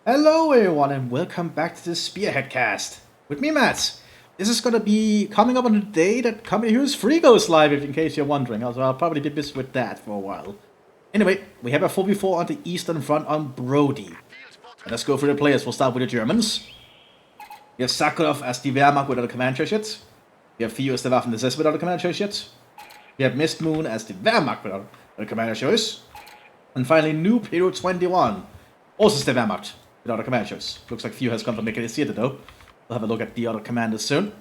Hello everyone and welcome back to the Spearhead cast with me, Matt. This is gonna be coming up on the day that Comedy Heroes 3 goes live, in case you're wondering. Also, I'll probably be busy with that for a while. Anyway, we have a 4v4 on the Eastern Front on Brody. Let's go through the players. We'll start with the Germans. We have Sakharov as the Wehrmacht without a command shit. We have Theo as the Waffen-SS without a command shit. We have Mist Moon as the Wehrmacht without a command choice. And finally, Noob Hero 21, also the Wehrmacht without a command choice. Looks like Theo has gone for Mattcasting though. We'll have a look at the other commanders soon.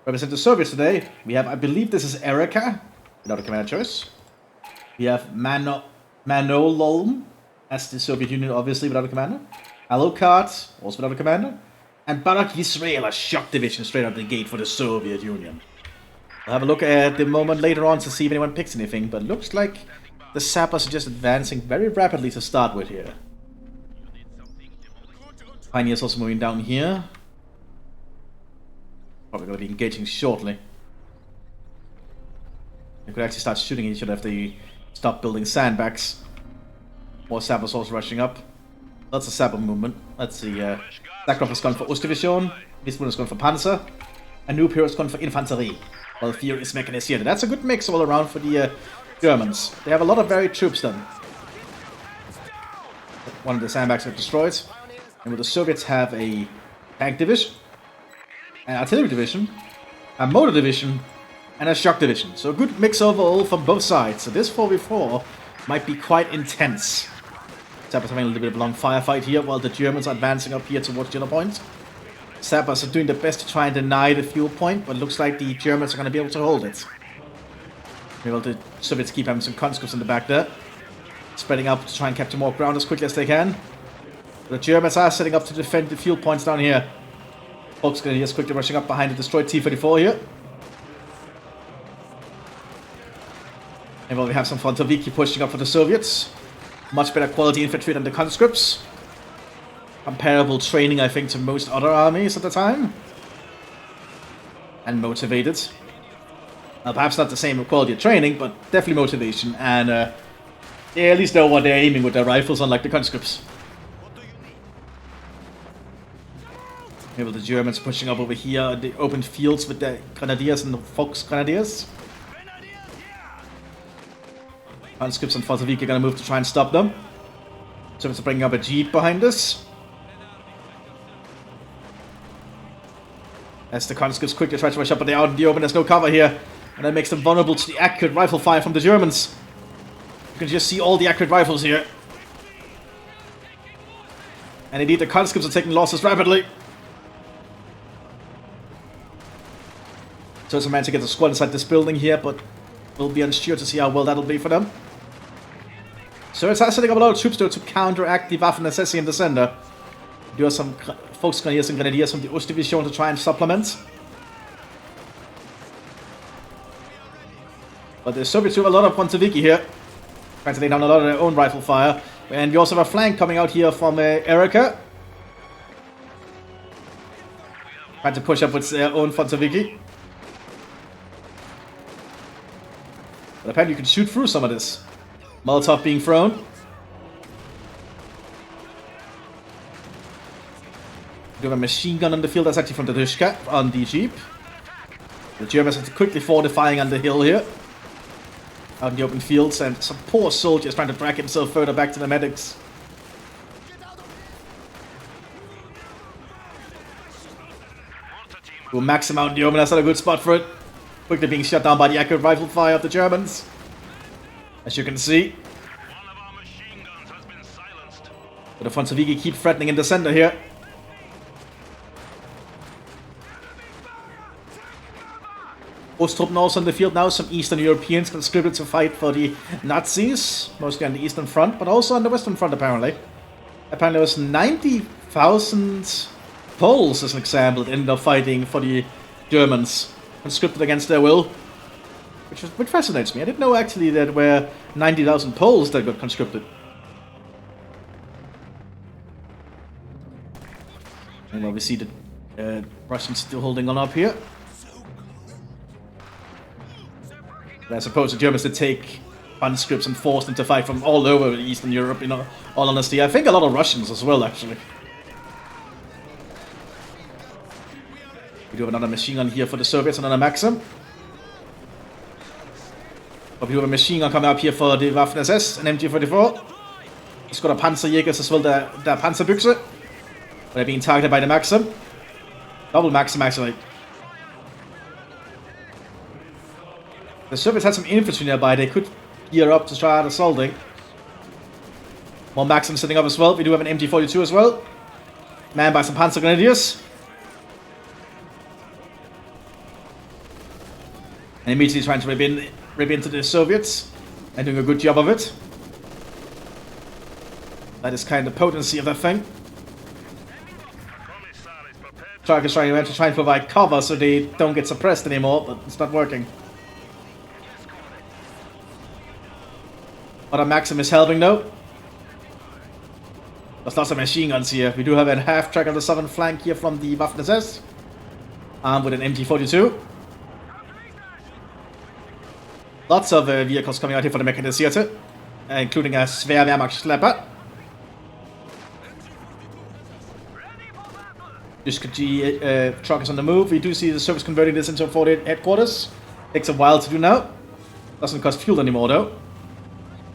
Represent the Soviets today. We have, I believe this is Erika without a command choice. We have Manololm as the Soviet Union, obviously without a commander. Alucard, also without a commander. And Barak Yisrael, a shock division straight out the gate for the Soviet Union. We'll have a look at the moment later on to see if anyone picks anything, but looks like the sappers are just advancing very rapidly to start with here. Pioneers also moving down here. Probably going to be engaging shortly. They could actually start shooting each other if they stop building sandbags. More sappers also rushing up. That's a sapper movement. Let's see. Sakharov has gone for Ostdivision. Mist Moon has gone for Panzer. And Noob Hero has gone for Infantry. While Theo is mechanized. That's a good mix all around for the Germans. They have a lot of varied troops then. One of the sandbags are destroyed. And the Soviets have a tank division, an artillery division, a motor division, and a shock division. So a good mix overall from both sides. So this 4v4 might be quite intense. Sappers having a little bit of a long firefight here while the Germans are advancing up here towards the other point. Sappers are doing their best to try and deny the fuel point, but it looks like the Germans are going to be able to hold it. Maybe the Soviets keep having some conscripts in the back there. Spreading out to try and capture more ground as quickly as they can. The Germans are setting up to defend the fuel points down here. Folks Grenadiers quickly rushing up behind the destroyed T-34 here. And while we have some Frontoviki pushing up for the Soviets. Much better quality infantry than the conscripts. Comparable training, I think, to most other armies at the time. And motivated. Now, perhaps not the same quality of training, but definitely motivation. And they at least know what they're aiming with their rifles, unlike the conscripts. Maybe the Germans pushing up over here in the open fields with the Grenadiers and the Fox Grenadiers. Conscripts and Frontoviki are going to move to try and stop them. Germans are bringing up a jeep behind us. As the conscripts quickly try to rush up, but they're out in the open, there's no cover here. And that makes them vulnerable to the accurate rifle fire from the Germans. You can just see all the accurate rifles here. And indeed, the conscripts are taking losses rapidly. So it's a man to get the squad inside this building here, but we'll be unsure to see how well that'll be for them. So it's setting up a lot of troops though to counteract the Waffen-SS in the center. There are some Fox Grenadiers and Grenadiers from the Ostdivision to try and supplement. But the Soviets have a lot of Frontoviki here. Trying to lay down a lot of their own rifle fire. And we also have a flank coming out here from Erika. Trying to push up with their own Frontoviki. But apparently you can shoot through some of this. Molotov being thrown. We have a machine gun on the field that's actually from the Dushka on the Jeep. The Germans are quickly fortifying on the hill here. Out in the open fields, and some poor soldiers trying to drag himself further back to the medics. We'll max him out in the open, that's not a good spot for it. Quickly being shut down by the accurate rifle fire of the Germans. As you can see. But the Frontoviki keep threatening in the center here. Ostfront also in the field now. Some Eastern Europeans conscripted to fight for the Nazis. Mostly on the Eastern Front, but also on the Western Front apparently. Apparently there was 90,000 Poles, as an example, that ended up fighting for the Germans. Conscripted against their will, which fascinates me. I didn't know actually that there were 90,000 Poles that got conscripted. And well, we see the Russians still holding on up here. But I suppose the Germans did take conscripts and forced them to fight from all over Eastern Europe, in all honesty. I think a lot of Russians as well, actually. We do have another machine gun here for the Soviets, another Maxim. But we do have a machine gun coming up here for the Waffen-SS, an MG44. It's got a Panzerjäger as well, the Panzerbüchse. But they're being targeted by the Maxim. Double Maxim, actually. The Soviets had some infantry nearby. They could gear up to start assaulting. More Maxim setting up as well. We do have an MG42 as well. Manned by some Panzer Grenadiers. And immediately trying to rip into the Soviets. And doing a good job of it. That is kind of the potency of that thing. Truck is trying to provide cover so they don't get suppressed anymore, but it's not working. But our Maxim is helping though. There's lots of machine guns here. We do have a half-track on the southern flank here from the Waffen-SS. Armed with an MG42. Lots of vehicles coming out here for the Mechanisierte. Including a Schwerwehrmacht-Schlepper. G truck is on the move. We do see the Soviets converting this into a 48 headquarters. Takes a while to do now. Doesn't cost fuel anymore though.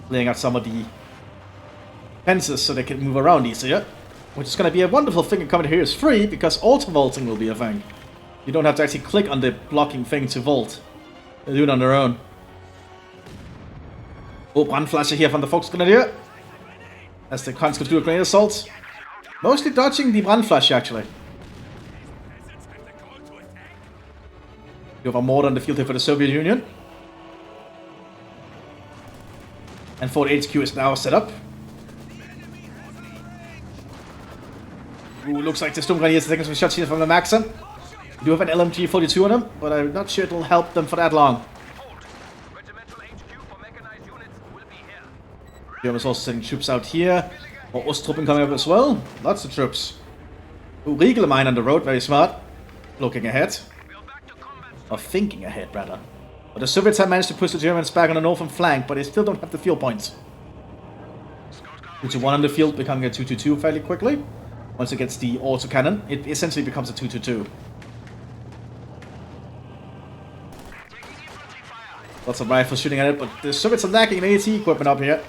Laying out some of the fences so they can move around easier. Which is going to be a wonderful thing in Combat Heroes 3 because auto-vaulting will be a thing. You don't have to actually click on the blocking thing to vault. They do it on their own. Oh, Brandflasche here from the Volksgrenadier. As the conscripts do a grenade assault. Mostly dodging the Brandflasche actually. You have a mortar on the field here for the Soviet Union. And Fort HQ is now set up. Ooh, looks like the Sturmgrenadiers is taking some shots here from the Maxim. We do have an LMG-42 on them, but I'm not sure it'll help them for that long. Germans also sending troops out here. More Osttruppen coming up as well. Lots of troops. Ooh, Regal mine on the road, very smart. Looking ahead. Or thinking ahead, rather. But the Soviets have managed to push the Germans back on the northern flank, but they still don't have the field points. 2-1 on the field, becoming a 2-2-2 fairly quickly. Once it gets the autocannon, it essentially becomes a 2-2-2. Lots of rifles shooting at it, but the Soviets are lacking in AT equipment up here.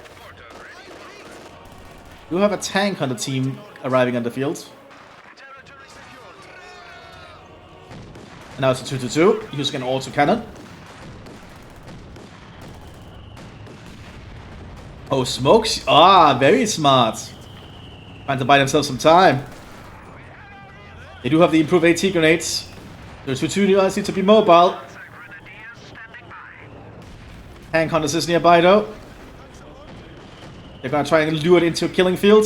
We do have a tank on the team arriving on the field. And now it's a 2-2-2, using an autocannon. Oh, smokes. Ah, very smart. Trying to buy themselves some time. They do have the improved AT grenades. The 2-2 units need to be mobile. Tank hunters is nearby though. They're gonna try and lure it into a killing field.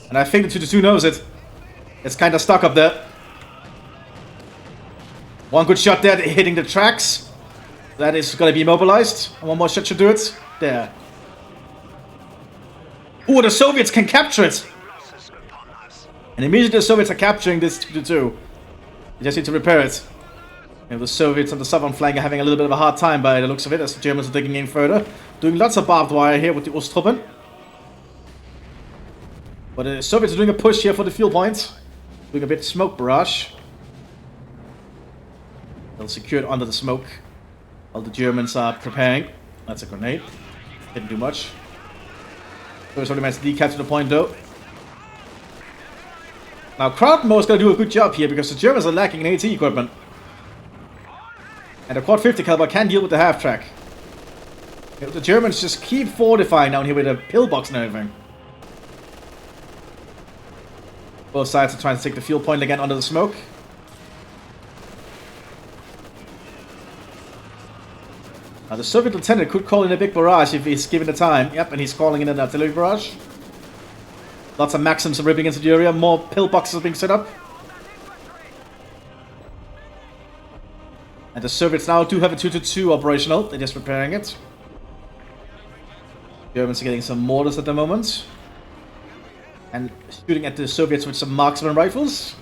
And I think the 2-2 knows it. It's kind of stuck up there. One good shot there, hitting the tracks. That is going to be immobilized. And one more shot should do it. There. Ooh, the Soviets can capture it. And immediately the Soviets are capturing this 2-2. They just need to repair it. And the Soviets on the southern flank are having a little bit of a hard time by the looks of it, as the Germans are digging in further. Doing lots of barbed wire here with the Osttruppen. But the Soviets are doing a push here for the fuel points. Doing a bit of smoke barrage. They'll secure it under the smoke. While the Germans are preparing. That's a grenade. Didn't do much. First only managed to decapture the point though. Now Krautmo is going to do a good job here because the Germans are lacking in AT equipment. And the quad 50 caliber can deal with the half track. The Germans just keep fortifying down here with a pillbox and everything. Both sides are trying to take the fuel point again under the smoke. Now the Soviet lieutenant could call in a big barrage if he's given the time. Yep, and he's calling in an artillery barrage. Lots of Maxims are ripping into the area. More pillboxes are being set up. And the Soviets now do have a 2-2 operational. They're just preparing it. Germans are getting some mortars at the moment. And shooting at the Soviets with some marksman rifles.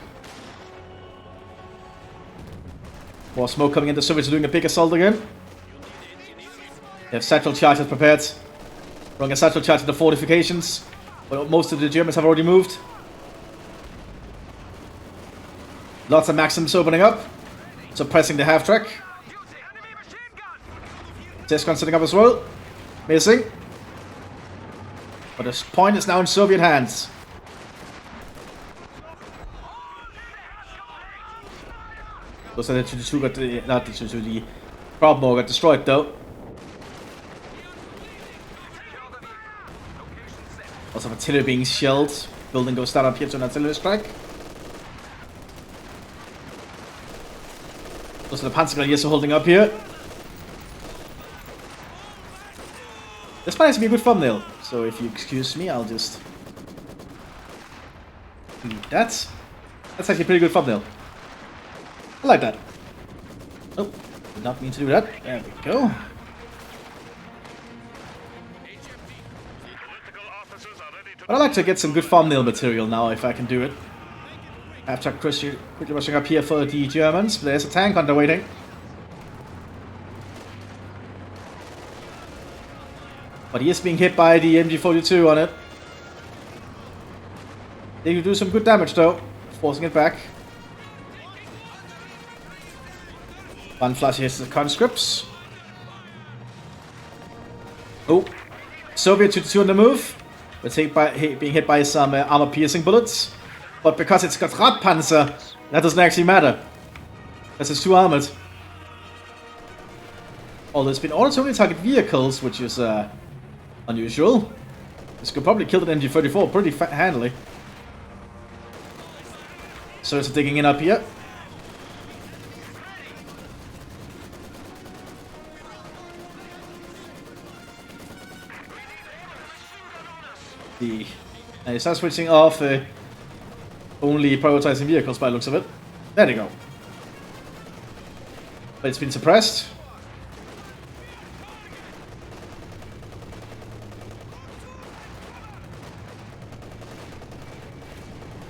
More smoke coming in. The Soviets are doing a big assault again. They have satchel charges prepared. Throwing a satchel charge at the fortifications. But most of the Germans have already moved. Lots of Maxims opening up. Suppressing the half-track. Tescon setting up as well. Missing. But this point is now in Soviet hands. Looks like the 2-2 got the... Not the 2-2, the Proudmore got destroyed though. Lots of artillery being shelled. Building goes down up here to an artillery strike. Those are the Panzergrenadiers holding up here. This might actually be a good thumbnail, so if you excuse me, I'll just... That's actually a pretty good thumbnail. I like that. Oh, did not mean to do that. There we go. But I like to get some good thumbnail material now, if I can do it. After quickly rushing up here for the Germans, but there's a tank on the waiting. But he is being hit by the MG42 on it. They do some good damage though, forcing it back. One flash hits the conscripts. Oh, Soviet 2-2 on the move. But being hit by some armor-piercing bullets. But because it's got Radpanzer, that doesn't actually matter. Because it's too armored. Although it's been ordered to only target vehicles, which is unusual. This could probably kill the MG34 pretty handily. So it's digging in up here. And it starts switching off only prioritizing vehicles by the looks of it. There they go. But it's been suppressed.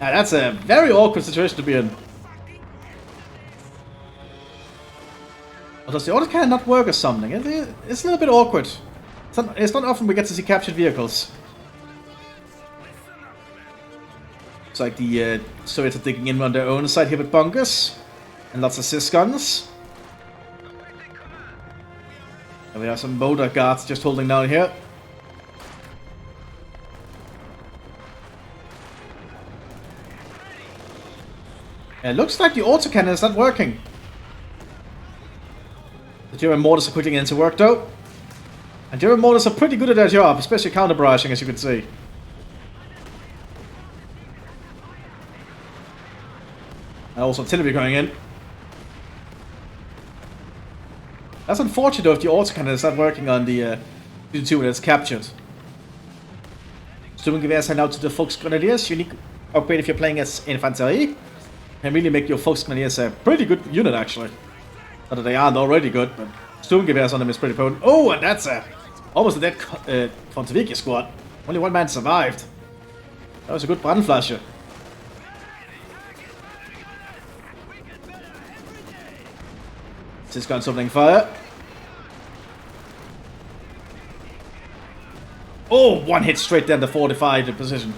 Now that's a very awkward situation to be in. Or does the autocannon not work or something? It's a little bit awkward. It's not often we get to see captured vehicles. It's like the Soviets are digging in on their own side here with bunkers. And lots of sys guns. And we have some motor guards just holding down here. It looks like the autocannon is not working. The German mortars are putting it into work though. And German mortars are pretty good at their job, especially counter-barraging, as you can see. And also artillery going in. That's unfortunate though if the autocannon is not working on the 2-2 when it's captured. Sturmgewehrs hand out to the Volksgrenadiers. Unique upgrade if you're playing as Infantry. Can really make your Volksgrenadiers a pretty good unit actually. Not that they aren't already good, but Sturmgewehrs on them is pretty potent. Oh, and that's almost a dead Kontoviki squad. Only one man survived. That was a good Brandflasche. This gun's opening fire. Oh, one hit straight down the fortified position.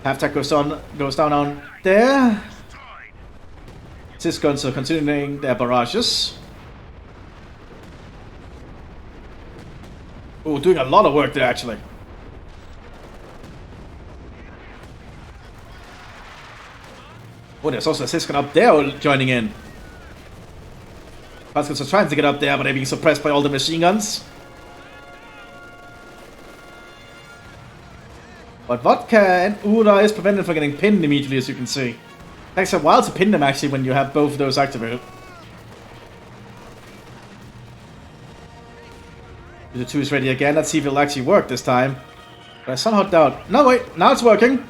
Half-tack goes down on there. Sys guns are continuing their barrages. Oh, doing a lot of work there actually. Oh, there's also a Sys gun up there joining in. Panzers are trying to get up there, but they're being suppressed by all the machine guns. But Vodka and Ura is prevented from getting pinned immediately, as you can see. It takes a while to pin them, actually, when you have both of those activated. The 2 is ready again. Let's see if it'll actually work this time. But I somehow doubt. No, wait. Now it's working.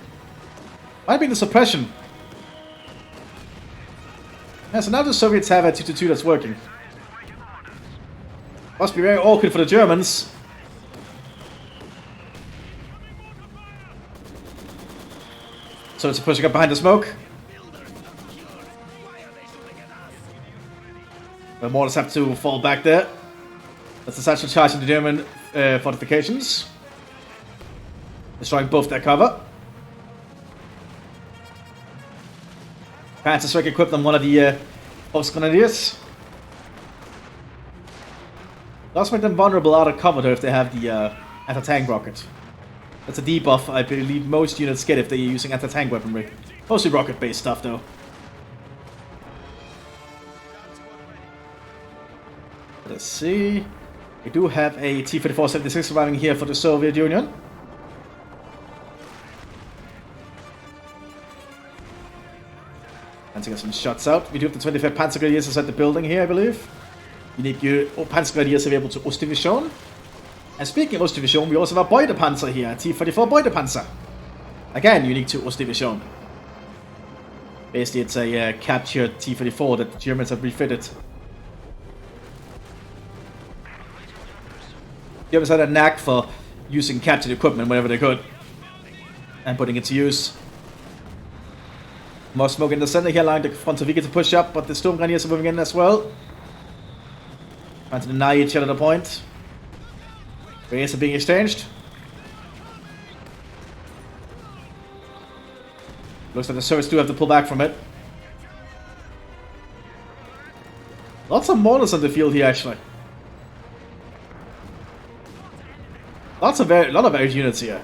Might be the suppression. Yeah, so now the Soviets have a 2-2 that's working. Must be very awkward for the Germans. So it's pushing up behind the smoke. The mortars have to fall back there. That's a satchel charge in the German fortifications. Destroying both their cover. Panzerstrike equipped on one of the post grenadiers. Does make them vulnerable out of cover though if they have the anti-tank rocket. That's a debuff I believe most units get if they're using anti-tank weaponry. Mostly rocket-based stuff though. Let's see. We do have a T-34-76 arriving here for the Soviet Union. And to get some shots out. We do have the 25th Panzer Grenadiers inside the building here, I believe. You need your Panzer Grenadiers available to Ostdivision. And speaking of Ostdivision, we also have a Beutepanzer here, T-44 Beutepanzer. Again, unique to Ostdivision. Basically, it's a captured T-34 that the Germans have refitted. The Germans had a knack for using captured equipment whenever they could. And putting it to use. More smoke in the center here, allowing the front of Vehicular to push up, but the Storm Grenadiers are moving in as well. Trying to deny each other the point. Grenades are being exchanged. Looks like the Soviets do have to pull back from it. Lots of mortars on the field here, actually. A lot of varied units here.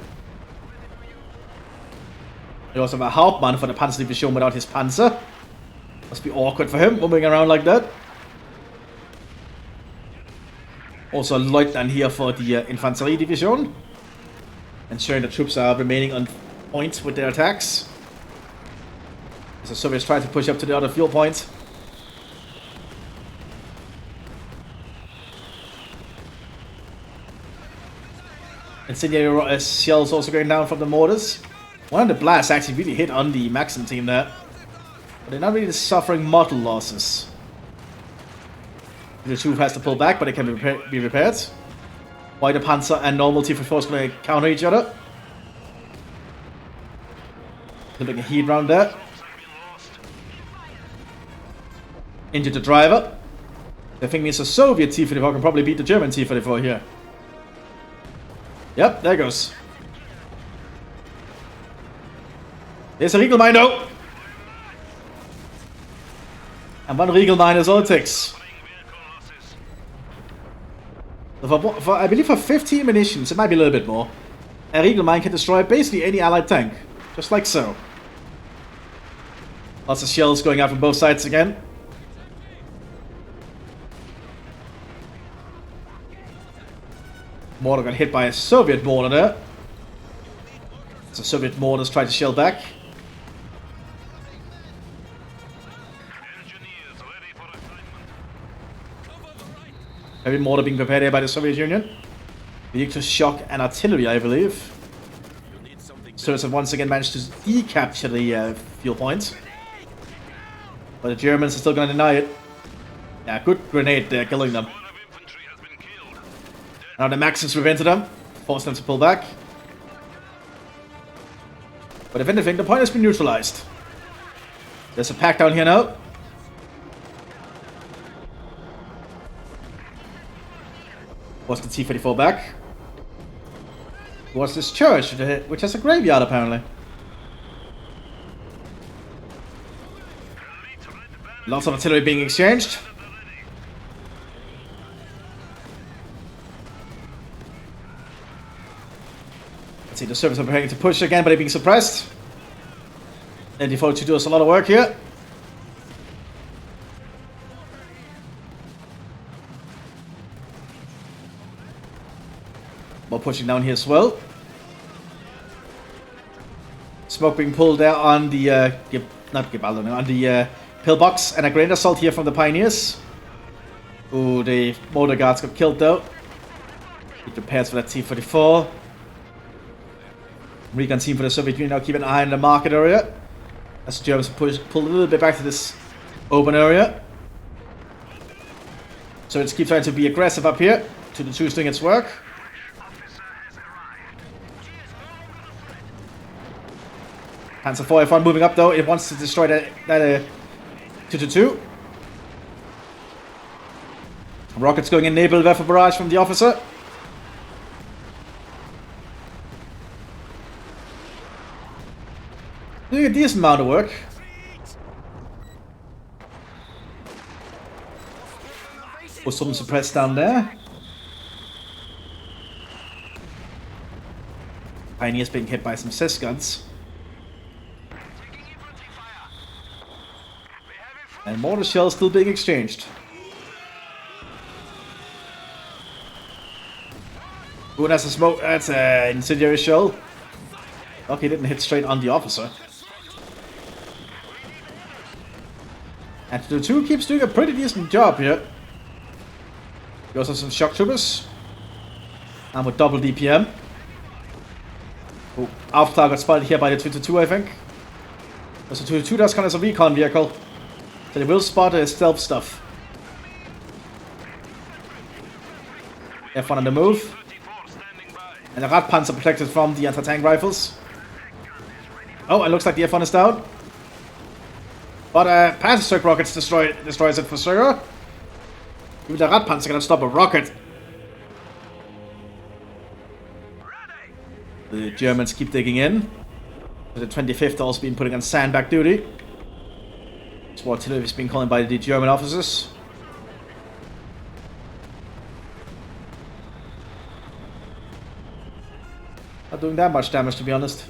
We also have a Hauptmann for the Panzerdivision without his Panzer. Must be awkward for him, moving around like that. Also a Lieutenant here for the Infantry Division. Ensuring the troops are remaining on point with their attacks. As the Soviets try to push up to the other field point. Incendiary shells also going down from the mortars. One of the blasts actually really hit on the Maxim team there. But they're not really suffering mortal losses. The troop has to pull back, but it can be repaired. Beutepanzer and normal T-44 is going to counter each other. Building a heat round there. Into the driver. The thing means the Soviet T-44 can probably beat the German T-44 here. Yep, there goes. There's a Regal Mine though. And one Regal Mine is all it takes. For, I believe for 15 munitions, it might be a little bit more. A Regal Mine can destroy basically any allied tank. Just like so. Lots of shells going out from both sides again. Mortar got hit by a Soviet mortar there. So Soviet mortars try to shell back. Heavy mortar being prepared here by the Soviet Union. Vehicular shock and artillery, I believe. Soviets have once again managed to decapture the field point. But the Germans are still going to deny it. Yeah, good grenade there, killing them. Now the Maxims prevented them, forced them to pull back. But if anything, the point has been neutralized. There's a pack down here now. Was the T-34 back? Was this church, which has a graveyard apparently. Lots of artillery being exchanged. Let's see, the Soviets are preparing to push again, but they're being suppressed. 94 to do us a lot of work here. More pushing down here as well. Smoke being pulled out on the on the pillbox, and a grenade assault here from the Pioneers. Ooh, the mortar guards got killed though. He prepares for that T-44. Recon team for the Soviet Union now keep an eye on the market area. As the Germans pull a little bit back to this open area. So let's keep trying to be aggressive up here. To the two's doing its work. Panzer 4F1 moving up though. It wants to destroy that 222. Rockets going in, naval Waffe barrage from the officer. Doing a decent amount of work. Put some suppressed down there. Pioneers being hit by some Mthis guns. And mortar shells still being exchanged. Ooh, that's a smoke. That's an incendiary shell. Lucky it didn't hit straight on the officer. And the 2 keeps doing a pretty decent job here. We also have some shock troopers. And with double DPM. Oh, Aftar got spotted here by the 222, I think. So 222 does kind of a recon vehicle. So they will spot stealth stuff. F1 on the move. And the Radpanzer protected from the anti-tank rifles. Oh, it looks like the F1 is down. But Panzerstrike rockets destroys it for sure. Even the Radpanzer cannot stop a rocket. The Germans keep digging in. The 25th also been putting on sandbag duty. That's what artillery has been called by the German officers. Not doing that much damage, to be honest.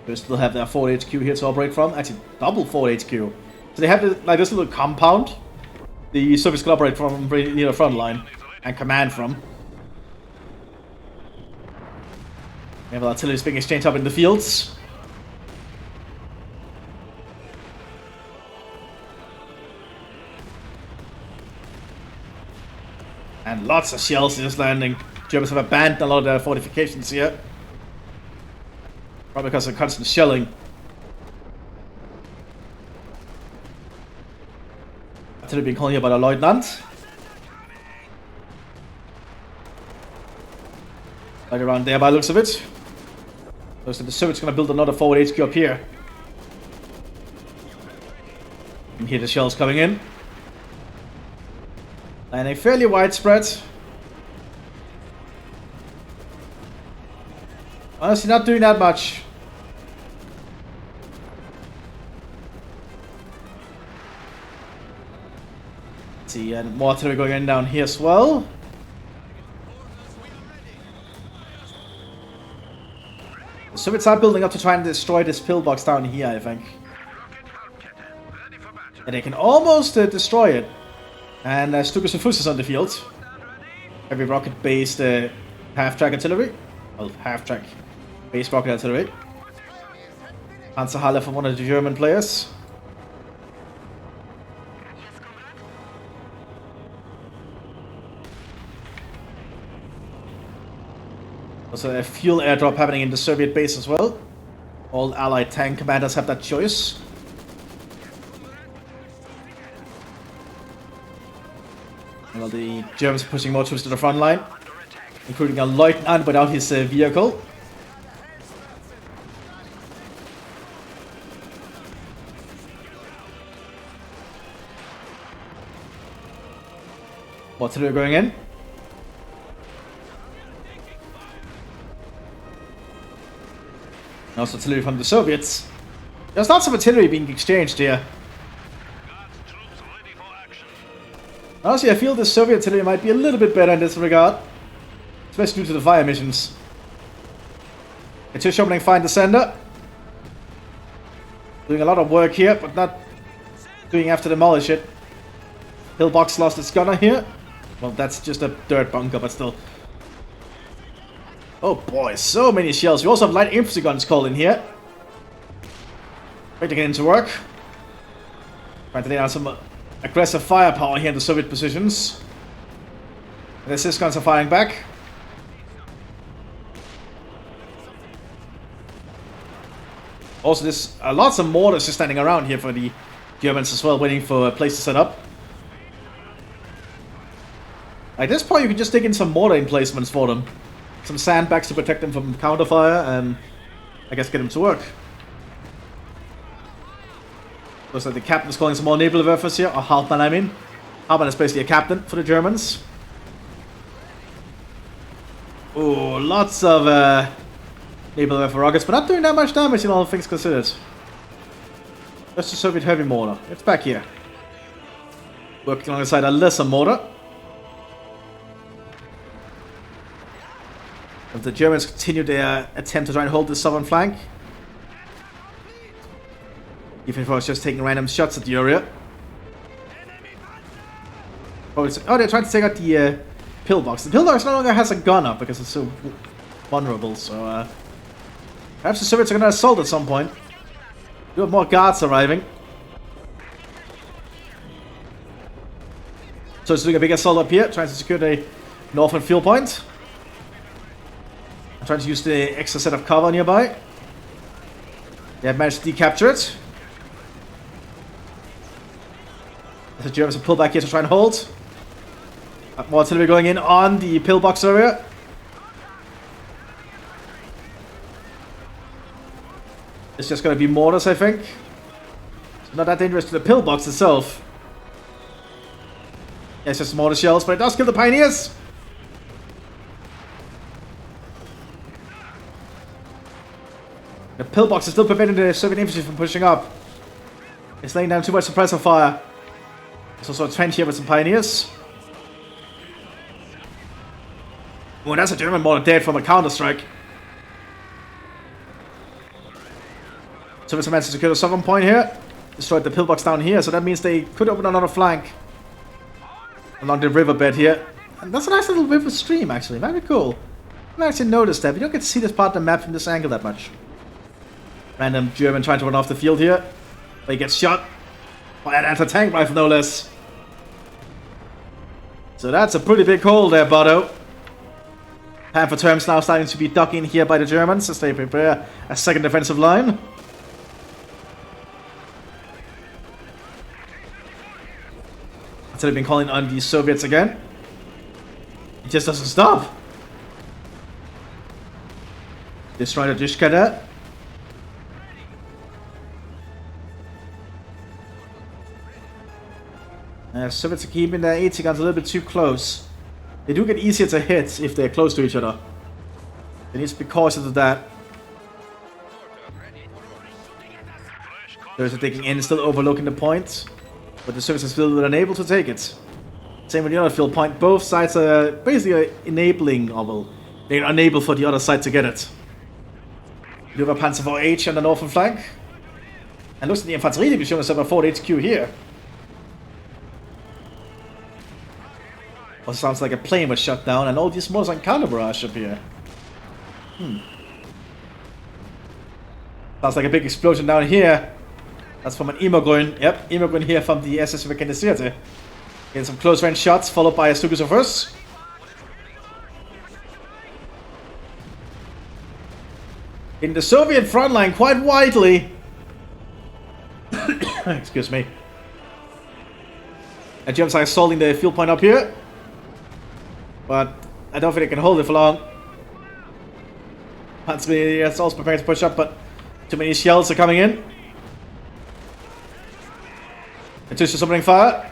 They still have their 4 HQ here to operate from. Actually, double 4 HQ. So they have this little compound the Soviets can operate from near the front line and command from. We have artillery being exchanged up in the fields. And lots of shells just landing. Germans have abandoned a lot of their fortifications here. Probably because of constant shelling. Artillery being called here by the Lieutenant. Right around there by the looks of it. Looks like the Soviets going to build another forward HQ up here. You can hear the shells coming in. And a fairly widespread. Honestly, not doing that much. Let's see, and more artillery going in down here as well. The Soviets are building up to try and destroy this pillbox down here, I think. And they can almost destroy it. And Stukas and Fuss is on the field. Heavy rocket-based half-track artillery. Well, half-track base rocket artillery. Panzerhalle from one of the German players. There's a fuel airdrop happening in the Soviet base as well. All Allied tank commanders have that choice. Well, the Germans are pushing more troops to the front line, including a lieutenant without his vehicle. Artillery going in. Also artillery from the Soviets. There's lots of artillery being exchanged here. Honestly, I feel the Soviet artillery might be a little bit better in this regard. Especially due to the fire missions. It's opening find the sender. Doing a lot of work here, but not doing enough to demolish it. Pillbox lost its gunner here. Well, that's just a dirt bunker, but still. Oh boy, so many shells. We also have light infantry guns called in here. Ready to get into work. Trying to lay down some aggressive firepower here in the Soviet positions. The assist guns are firing back. Also, there's lots of mortars just standing around here for the Germans as well, waiting for a place to set up. At this point, you can just take in some mortar emplacements for them. Some sandbags to protect them from counterfire, and I guess get them to work. Looks like the captain's calling some more naval efforts here, or Hauptmann, I mean. Hauptmann is basically a captain for the Germans. Oh, lots of naval effort rockets, but not doing that much damage in all things considered. Just a Soviet heavy mortar. It's back here. Working alongside a lesser mortar. If the Germans continue their attempt to try and hold the southern flank. Infantry is just taking random shots at the area. Oh, they're trying to take out the Pillbox. The Pillbox no longer has a gun up because it's so vulnerable, so perhaps the Soviets are going to assault at some point. We have more guards arriving. So it's doing a big assault up here, trying to secure the northern field point. I'm trying to use the extra set of cover nearby. They have managed to decapture it. The Germans have pulled back here to try and hold. More artillery going in on the Pillbox area. It's just going to be mortars, I think. It's not that dangerous to the Pillbox itself. Yeah, it's just mortar shells, but it does kill the Pioneers. The Pillbox is still preventing the Soviet infantry from pushing up. It's laying down too much suppressor fire. There's also a trench here with some Pioneers. Oh, that's a German mortar dead from a counter-strike. Soviets managed to secure the southern point here. Destroyed the Pillbox down here, so that means they could open another flank along the riverbed here. And that's a nice little river stream, actually. Very cool. I actually noticed that. We don't get to see this part of the map from this angle that much. Random German trying to run off the field here. But he gets shot by an anti-tank rifle, no less. So that's a pretty big hole there, Bodo. Panther terms now starting to be dug in here by the Germans as they prepare a second defensive line. Instead of been calling on the Soviets again. It just doesn't stop. Destroy the Dushka there. Soviets are keeping their 80 guns a little bit too close. They do get easier to hit if they're close to each other. They need to be cautious of that. Those are taking in, still overlooking the point. But the Soviets are still unable to take it. Same with the other field point. Both sides are basically enabling, or well, they're unable for the other side to get it. You have a Panzer IV on the northern flank. And looks at the Infantry Division is a 4th HQ here. Also sounds like a plane was shut down and all these mortars on counter barrage up here. Sounds like a big explosion down here. That's from an Immergrün. Yep, Immergrün here from the SS Mechanisierte. Getting some close range shots followed by a Stukas of Rus. In the Soviet front line quite widely. Excuse me. And Germans are assaulting the field point up here. But I don't think they can hold it for long. Panzer is also preparing to push up, but too many shells are coming in. Mthis is opening fire.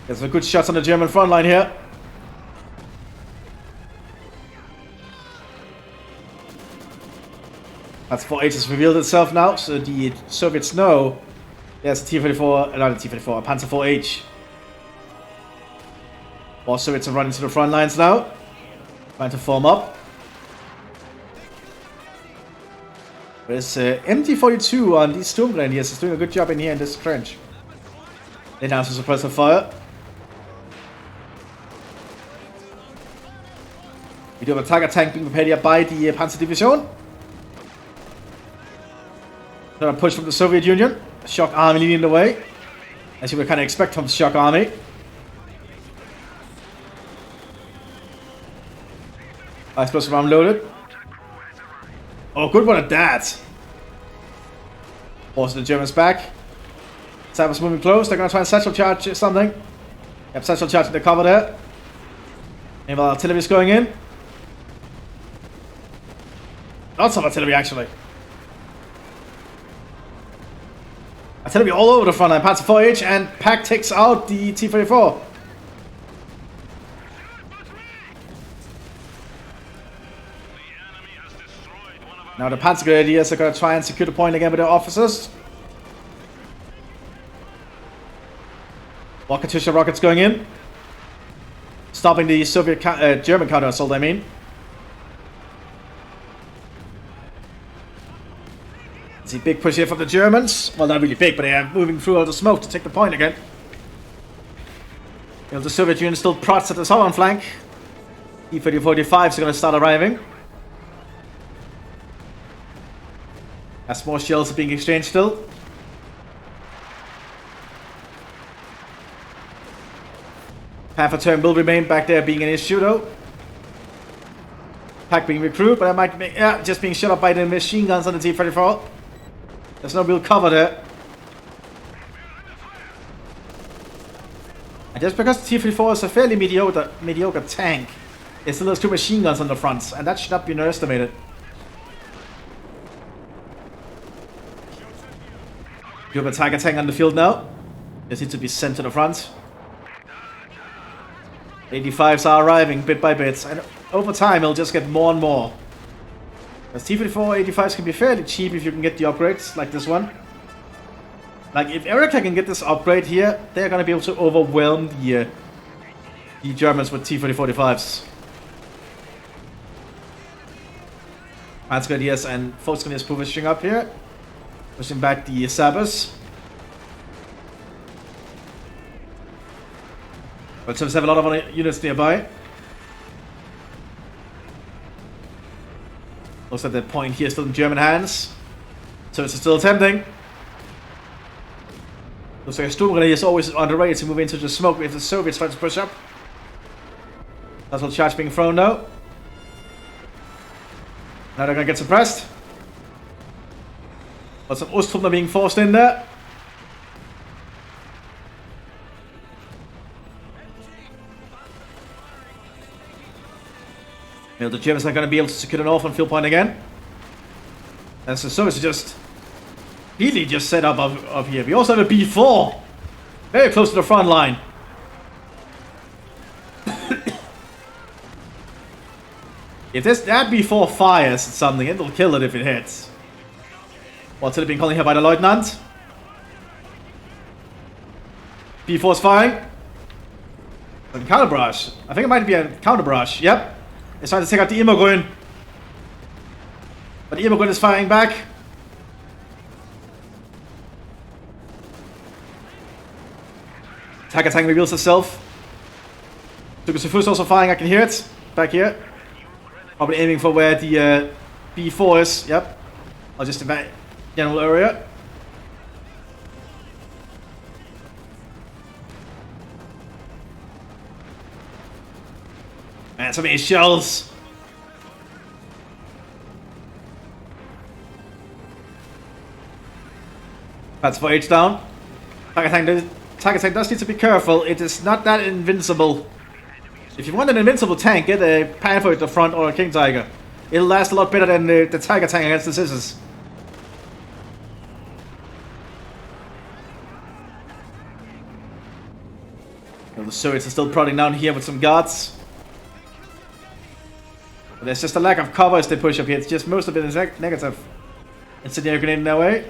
There's some good shots on the German front line here. That's 4H has revealed itself now, so the Soviets know there's a T-34, not a T-34, a Panzer 4H. More Soviets are running to the front lines now, trying to form up. There's MT-42 on these Sturmgrenadiers. He's doing a good job in here in this trench. They now to suppress the fire. We do have a Tiger tank being prepared here by the Panzer Division. Another push from the Soviet Union. Shock army leading the way, as you would kind of expect from the shock army. Explosive round loaded. Oh, good one at that. Forcing the Germans back. Cyber's moving close. They're going to try and satchel charge something. Yep, satchel charge in the cover there. Naval artillery is going in. Lots of artillery actually. Artillery all over the front line. Panzer 4H and Pack takes out the T-34. Now the Panzer Grenadiers are going to try and secure the point again with their officers. Katyusha rockets going in. Stopping the German counter-assault, I mean. See, big push here from the Germans. Well, not really big, but they are moving through all the smoke to take the point again. You know, the Soviet Union still prots at the southern flank. T-3045s are going to start arriving. As more shells are being exchanged still. Half a turn will remain back there being an issue though. Pack being recruited, but I might be just being shot up by the machine guns on the T-34. There's no real cover there. And just because the T-34 is a fairly mediocre tank, it still has 2 machine guns on the front, and that should not be underestimated. You have a Tiger tank on the field now. Just need to be sent to the front. 85s are arriving bit by bit, and over time it'll just get more and more. Because T-34 85s can be fairly cheap if you can get the upgrades, like this one. Like, if Erica can get this upgrade here, they're gonna be able to overwhelm the Germans with T-3045s. Mattcasting and Volksgrenadiers pushing up here. Pushing back the Sabres. But Sabres have a lot of other units nearby. Looks like the point here is still in German hands. So it's still attempting. Looks like a Sturmgrenadier is always on the way to move into the smoke if the Soviets try to push up. That's what charge being thrown now. Now they're gonna get suppressed. But some Ostfront are being forced in there. You know, the Germans are going to be able to secure an orphan field point again. And so Soviets are just really just set up of here. We also have a B4. Very close to the front line. If that B4 fires at something, it'll kill it if it hits. What's it been calling here by the Lieutenant? B4's firing. A counter barrage. I think it might be a counter barrage. Yep. It's trying to take out the Immergrün. But the Immergrün is firing back. Tiger tank reveals itself. Tukas is also firing, I can hear it. Back here. Probably aiming for where the B4 is. Yep. I'll just invade general area. Man, so many shells. That's for H down. Tiger tank does need to be careful. It is not that invincible. If you want an invincible tank, get a Panther at the front or a King Tiger. It'll last a lot better than the Tiger tank against the Scissors. Well, the Soviets are still prodding down here with some guards. But there's just a lack of cover as they push up here. It's just most of it is negative. Incendiary grenade in their way.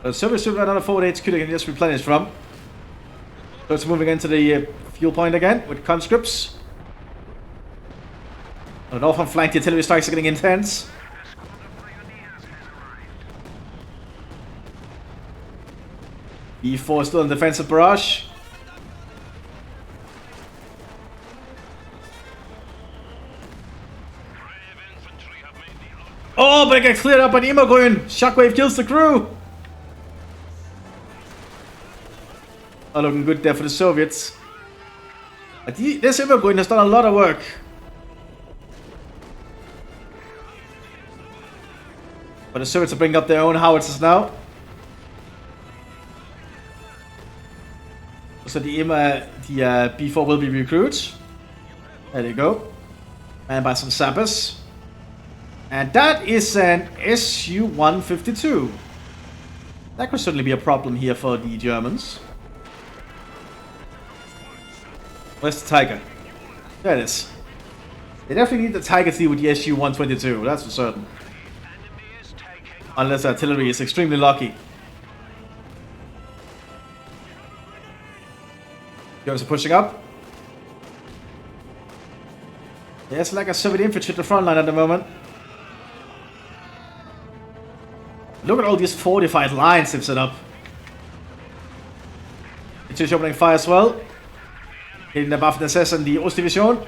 The Soviets should run another forward HQ they can just replenish from. So it's moving into the fuel point again with conscripts. On the northern flank, the artillery strikes are getting intense. B4 still in defensive barrage. Oh, but it gets cleared up by the Immergrün. Shockwave kills the crew. Oh, looking good there for the Soviets. But this Immergrün has done a lot of work. But the Soviets are bringing up their own howitzers now. So the B4 will be recruited. There you go. And by some sappers. And that is an Su-152. That could certainly be a problem here for the Germans. Where's the Tiger? There it is. They definitely need the Tiger to deal with the Su-122, that's for certain. Unless artillery is extremely lucky. Germans are pushing up. There's like a Soviet infantry at the front line at the moment. Look at all these fortified lines they've set up. It's opening fire as well. Hitting the Mthis and the Ostdivision.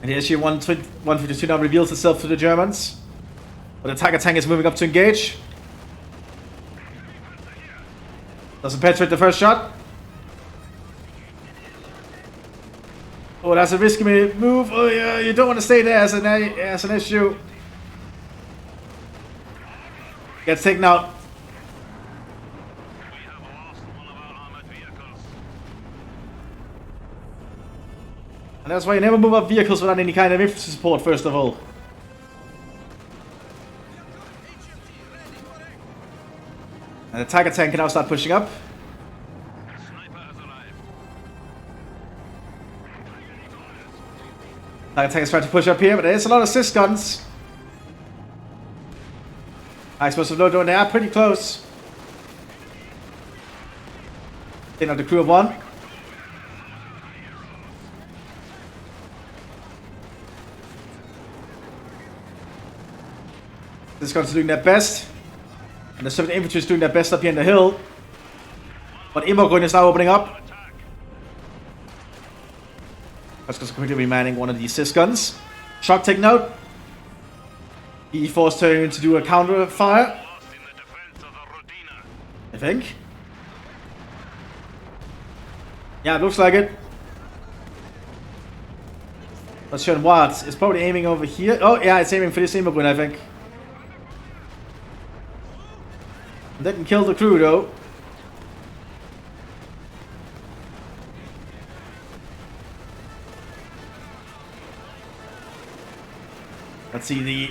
And the SU-152 now reveals itself to the Germans. But the Tiger tank is moving up to engage. Doesn't penetrate the first shot. Oh, that's a risky move. Oh yeah, you don't want to stay there as an issue. Gets taken out. And that's why you never move up vehicles without any kind of infantry support, first of all. And the Tiger tank can now start pushing up. Tiger tank is trying to push up here, but there's a lot of assist guns. Explosive load down there, pretty close. Taking out the crew of one. This guns are doing their best. And the Soviet infantry is doing their best up here in the hill. But Immogun is now opening up. That's just quickly remanning one of the assist guns. Shock taken out. E4's turning to do a counter fire. I think. Yeah, it looks like it. Not sure what. It's probably aiming over here. Oh yeah, it's aiming for this Immogun, I think. Didn't kill the crew though. Let's see the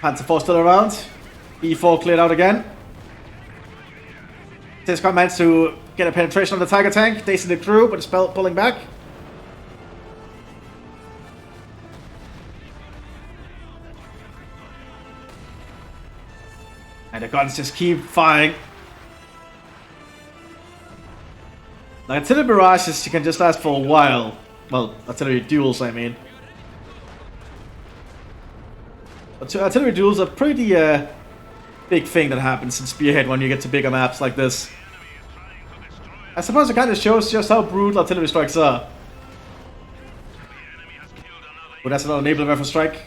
Panzer IV still around. E4 cleared out again. This guy managed to get a penetration on the Tiger tank. Dazing the crew, but it's pulling back. And the guns just keep firing. Like artillery barrages, you can just last for a while. Well, artillery duels, I mean. But artillery duels are pretty big thing that happens in Spearhead when you get to bigger maps like this. I suppose it kind of shows just how brutal artillery strikes are. But that's another enabler rifle strike.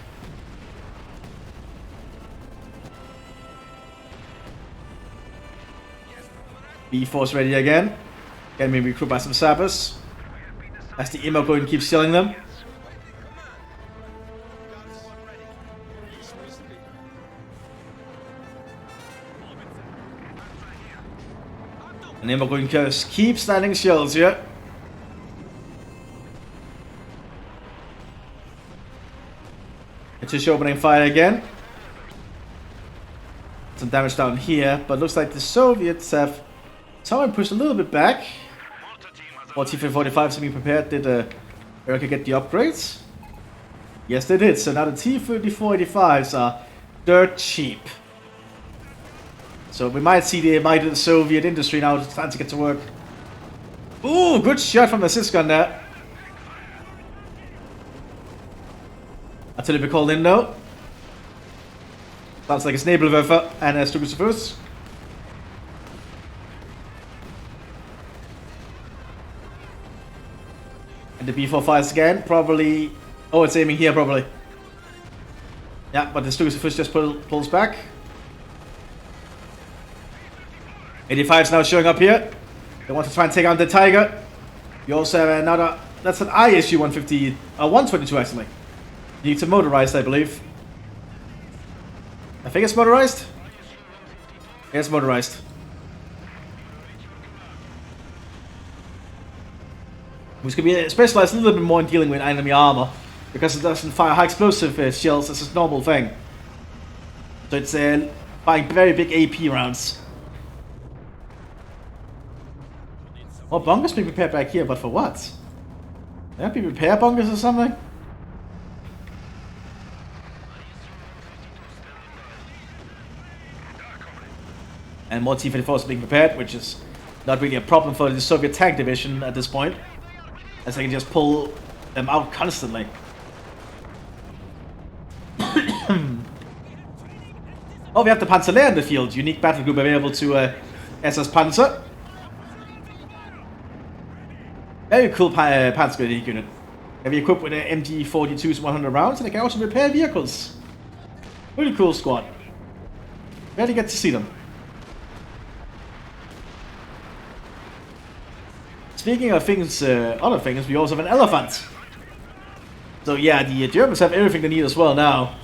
B4's ready again. Getting me recruited by some sappers. As the Immogun keeps killing them. And Immogun just keeps landing shells here. It's just opening fire again. Some damage down here, but looks like the Soviets have someone pushed a little bit back. Or T-345 is being prepared. Did America get the upgrades? Yes, they did. So now the T-3485s are dirt cheap. So we might see the might of the Soviet industry now starting to get to work. Ooh, good shot from the assist gun there. Artillery be called in though. Sounds like a Nebelwerfer and a Stugusafuss. And the B4 fires again, probably. Oh, it's aiming here, probably. Yeah, but the Stugusafuss just pulls back. 85's now showing up here. They want to try and take out the Tiger. You also have another. That's an ISU 150, 122 actually. Needs a motorized, I believe. I think it's motorized. Yeah, it's motorized. Which can be specialized a little bit more in dealing with enemy armor, because it doesn't fire high explosive shells as a normal thing. So it's firing very big AP rounds. Oh, bunkers being prepared back here, but for what? There be repair bunkers or something? And more T-34s being prepared, which is not really a problem for the Soviet tank division at this point, as they can just pull them out constantly. Oh, we have the Panzerlehr in the field. Unique battle group available to SS Panzer. Very cool Panzer unit. Can be equipped with an MG42's 100 rounds, and they can also repair vehicles. Really cool squad. Rarely get to see them. Speaking of things, other things, we also have an elephant. So yeah, the Germans have everything they need as well now.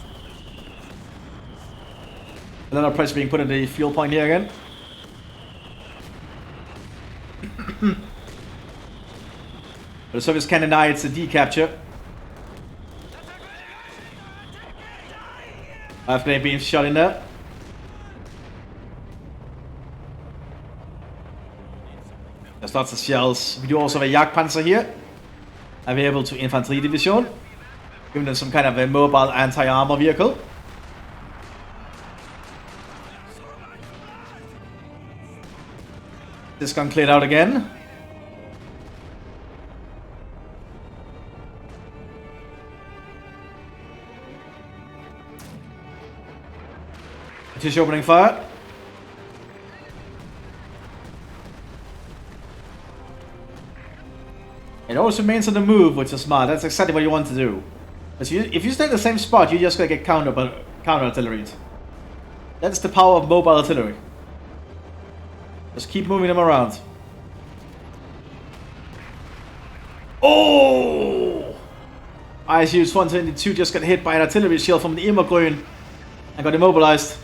Another pressure being put in the fuel point here again. But the Soviets can deny it's a D-capture. 5 grenade beams shot in there. There's lots of shells. We do also have a Jagdpanzer here, available to Infantry division, giving them some kind of a mobile anti-armor vehicle. This gun cleared out again. Just opening fire. It always remains on the move, which is smart. That's exactly what you want to do. Because if you stay in the same spot, you're just gonna get counter-artilleried. That's the power of mobile artillery. Just keep moving them around. Oh! ISU's 122 just got hit by an artillery shell from the Immergrün and got immobilized.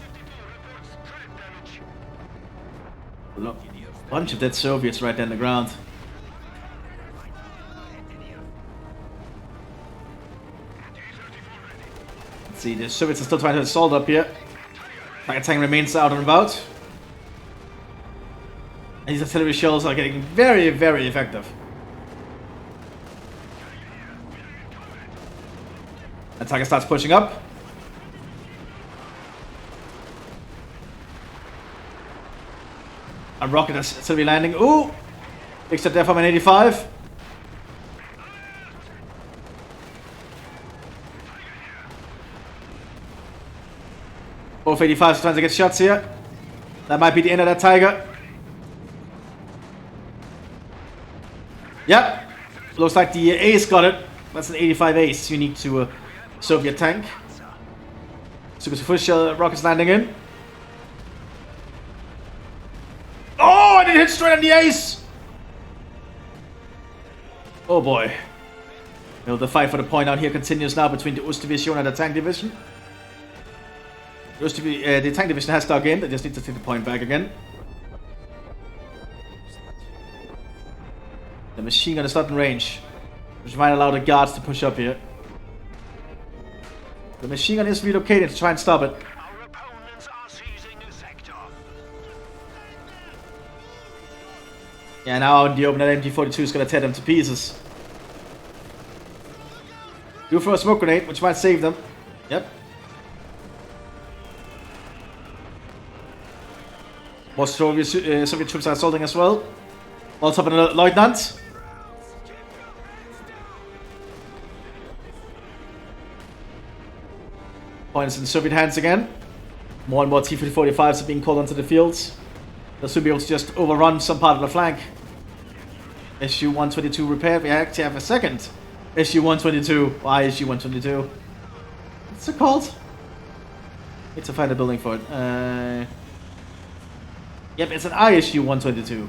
Look, a bunch of dead Soviets right there on the ground. Let's see, the Soviets are still trying to assault up here. Target tank remains out and about. And these artillery shells are getting very, very effective. Attacker starts pushing up. A rocket is still be landing. Ooh! Big step there from an 85. Both 85s trying to get shots here. That might be the end of that Tiger. Yep. Looks like the Ace got it. That's an 85 Ace, unique to a Soviet tank. Super first shell rockets landing in. Oh, I didn't hit straight on the Ace! Oh boy. Well, the fight for the point out here continues now between the Ost division and the tank division. The tank division has dug in, they just need to take the point back again. The machine gun is not in range, which might allow the guards to push up here. The machine gun is relocated to try and stop it. Yeah, now out in the open, that MG42 is going to tear them to pieces. Do throw a smoke grenade, which might save them. Yep. More Soviet troops are assaulting as well. Also have another lieutenant. Points in Soviet hands again. More and more T-45s are being called onto the fields. They'll soon be able to just overrun some part of the flank. SU-122 repaired. We actually have a second SU-122. Why SU-122? What's it called? Need to find a building for it. Yep, it's an ISU-122.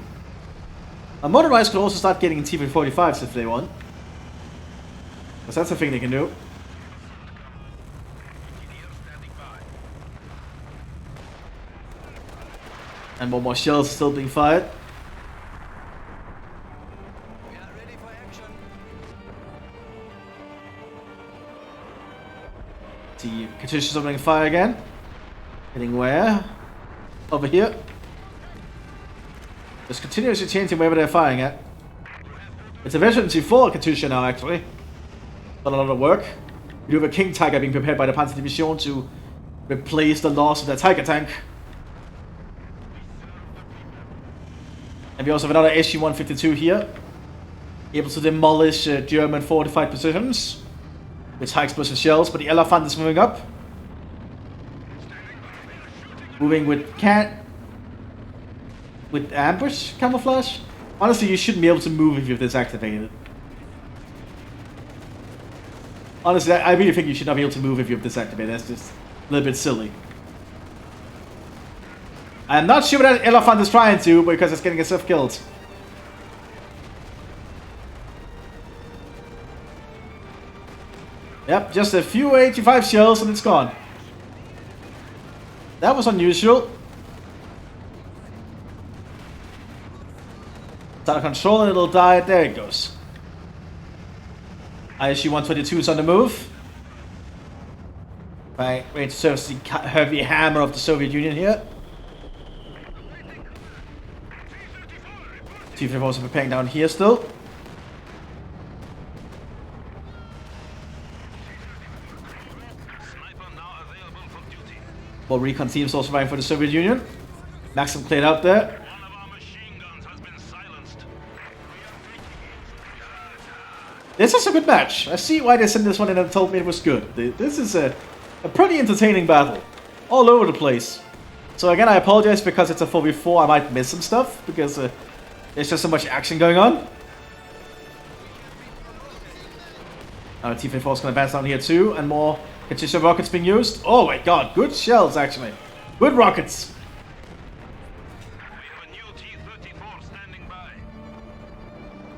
Motorized could also start getting T-45s if they want. Because that's a thing they can do. And more shells still being fired. The Katyshas opening fire again. Hitting where? Over here. Just continuously changing wherever they're firing at. It's a Veteran T4 Katyusha now, actually. Done a lot of work. We do have a King Tiger being prepared by the Panzer Division to replace the loss of their Tiger tank. And we also have another SU-152 here, able to demolish German fortified positions with high explosive shells, but the Elephant is moving up. Moving with ambush camouflage. Honestly, you shouldn't be able to move if you've disactivated it. Honestly, I really think you should not be able to move if you've disactivated. That's just a little bit silly. I'm not sure what that Elephant is trying to, because it's getting itself killed. Yep, just a few 85 shells and it's gone. That was unusual. It's out of control and it'll die. There it goes. ISU-122 is on the move. Right, ready to service the heavy hammer of the Soviet Union here. T-34s are preparing down here still. More recon teams also vying for the Soviet Union. Maxim cleared out there. This is a good match. I see why they sent this one in and told me it was good. This is a pretty entertaining battle. All over the place. So again, I apologize because it's a 4v4. I might miss some stuff because there's just so much action going on. Now T-34 is going to advance down here too, and more Katyusha rockets being used. Oh my god, good shells actually. Good rockets.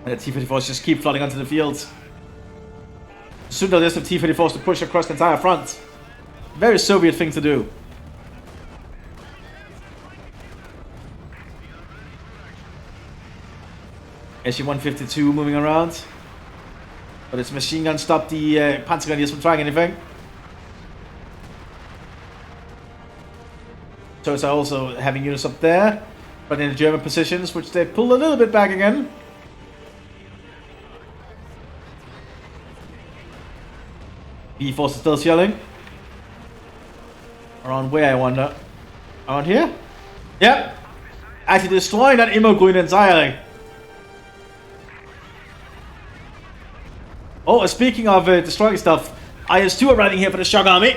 And the T-34s just keep flooding onto the field. Soon they'll just have T-34s to push across the entire front. Very Soviet thing to do. SU-152 moving around. But its machine gun stopped the Panzergrenadiers from trying anything. So it's also having units up there, but in the German positions, which they pulled a little bit back again. B-Force is still shelling. Around where, I wonder? Around here? Yep. Actually destroying that Immogrün entirely. Oh, speaking of destroying stuff, IS-2 are riding here for the Shock Army.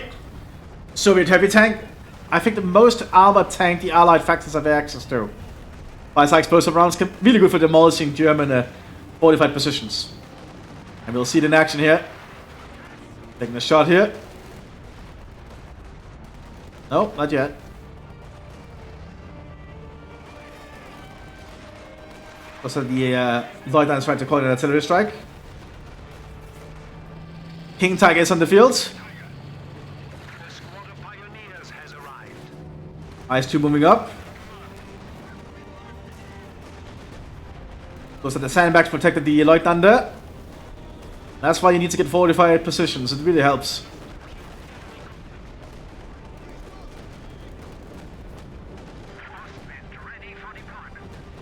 Soviet heavy tank. I think the most armored tank the Allied factors have access to. Fires high explosive rounds, really good for demolishing German fortified positions. And we'll see it in action here. Taking a shot here. No, not yet. Also the Lieutenant is trying to call it an artillery strike. King Tiger is on the field. IS-2 moving up. Looks like the sandbags protected the Lieutenant there. That's why you need to get fortified positions. It really helps.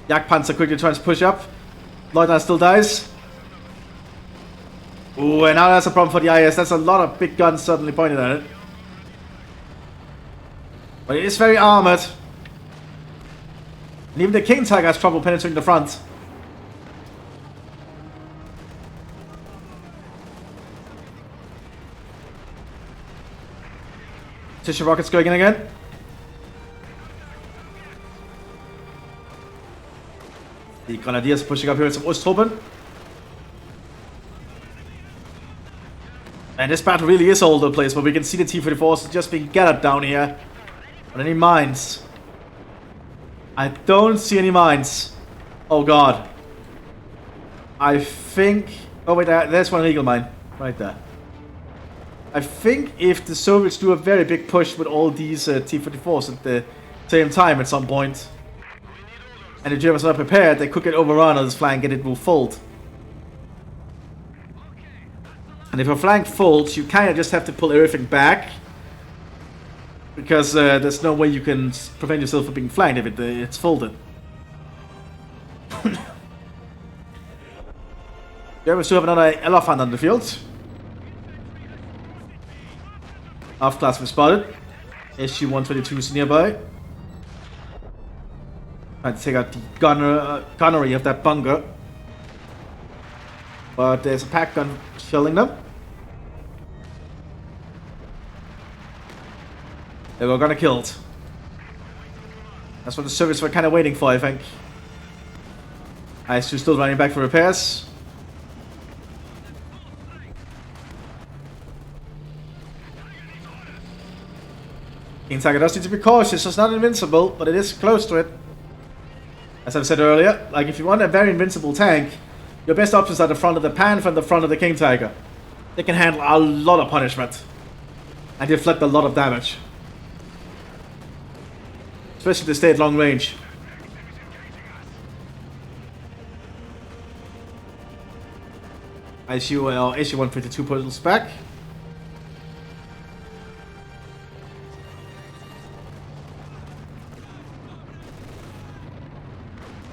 Jagdpanzer quickly tries to push up. Lieutenant still dies. Ooh, and now that's a problem for the IS. That's a lot of big guns suddenly pointed at it. But it is very armored. And even the King Tiger has trouble penetrating the front. Tissue rockets going in again. The Grenadiers pushing up here with some Ostfront. And this battle really is all over the place, but we can see the T-34s just being gathered down here. But any mines? I don't see any mines. Oh god. I think... Oh wait, there's one illegal mine. Right there. I think if the Soviets do a very big push with all these T-34s at the same time at some point, and the Germans are not prepared, they could get overrun on this flank and it will fold. And if a flank folds, you kind of just have to pull everything back, because there's no way you can prevent yourself from being flanked if it's folded. Germans still have another Elephant on the field. Half class was spotted. SU-122 is nearby. Trying to take out the gunnery of that bunker. But there's a pack gun shelling them. They were gonna kill it. That's what the service were kind of waiting for, I think. IS-2 still running back for repairs. King Tiger does need to be cautious. It's not invincible, but it is close to it. As I've said earlier, like if you want a very invincible tank, your best options are the front of the Panther and the front of the King Tiger. They can handle a lot of punishment and deflect a lot of damage. Especially if they stay at long range. SU-152 pulls back.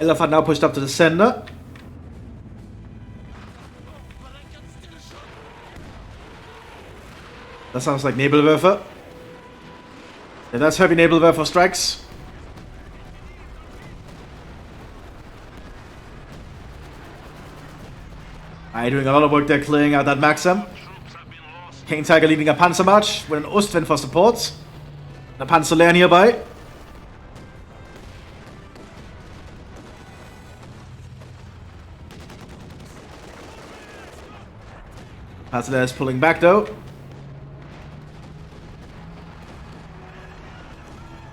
Elephant now pushed up to the center. That sounds like Nebelwerfer. Yeah, that's heavy Nebelwerfer strikes. Doing a lot of work there clearing out that Maxim. King Tiger leading a Panzer march with an Ostfront for support. A Panzerlehr nearby. Panzerlehr is pulling back though.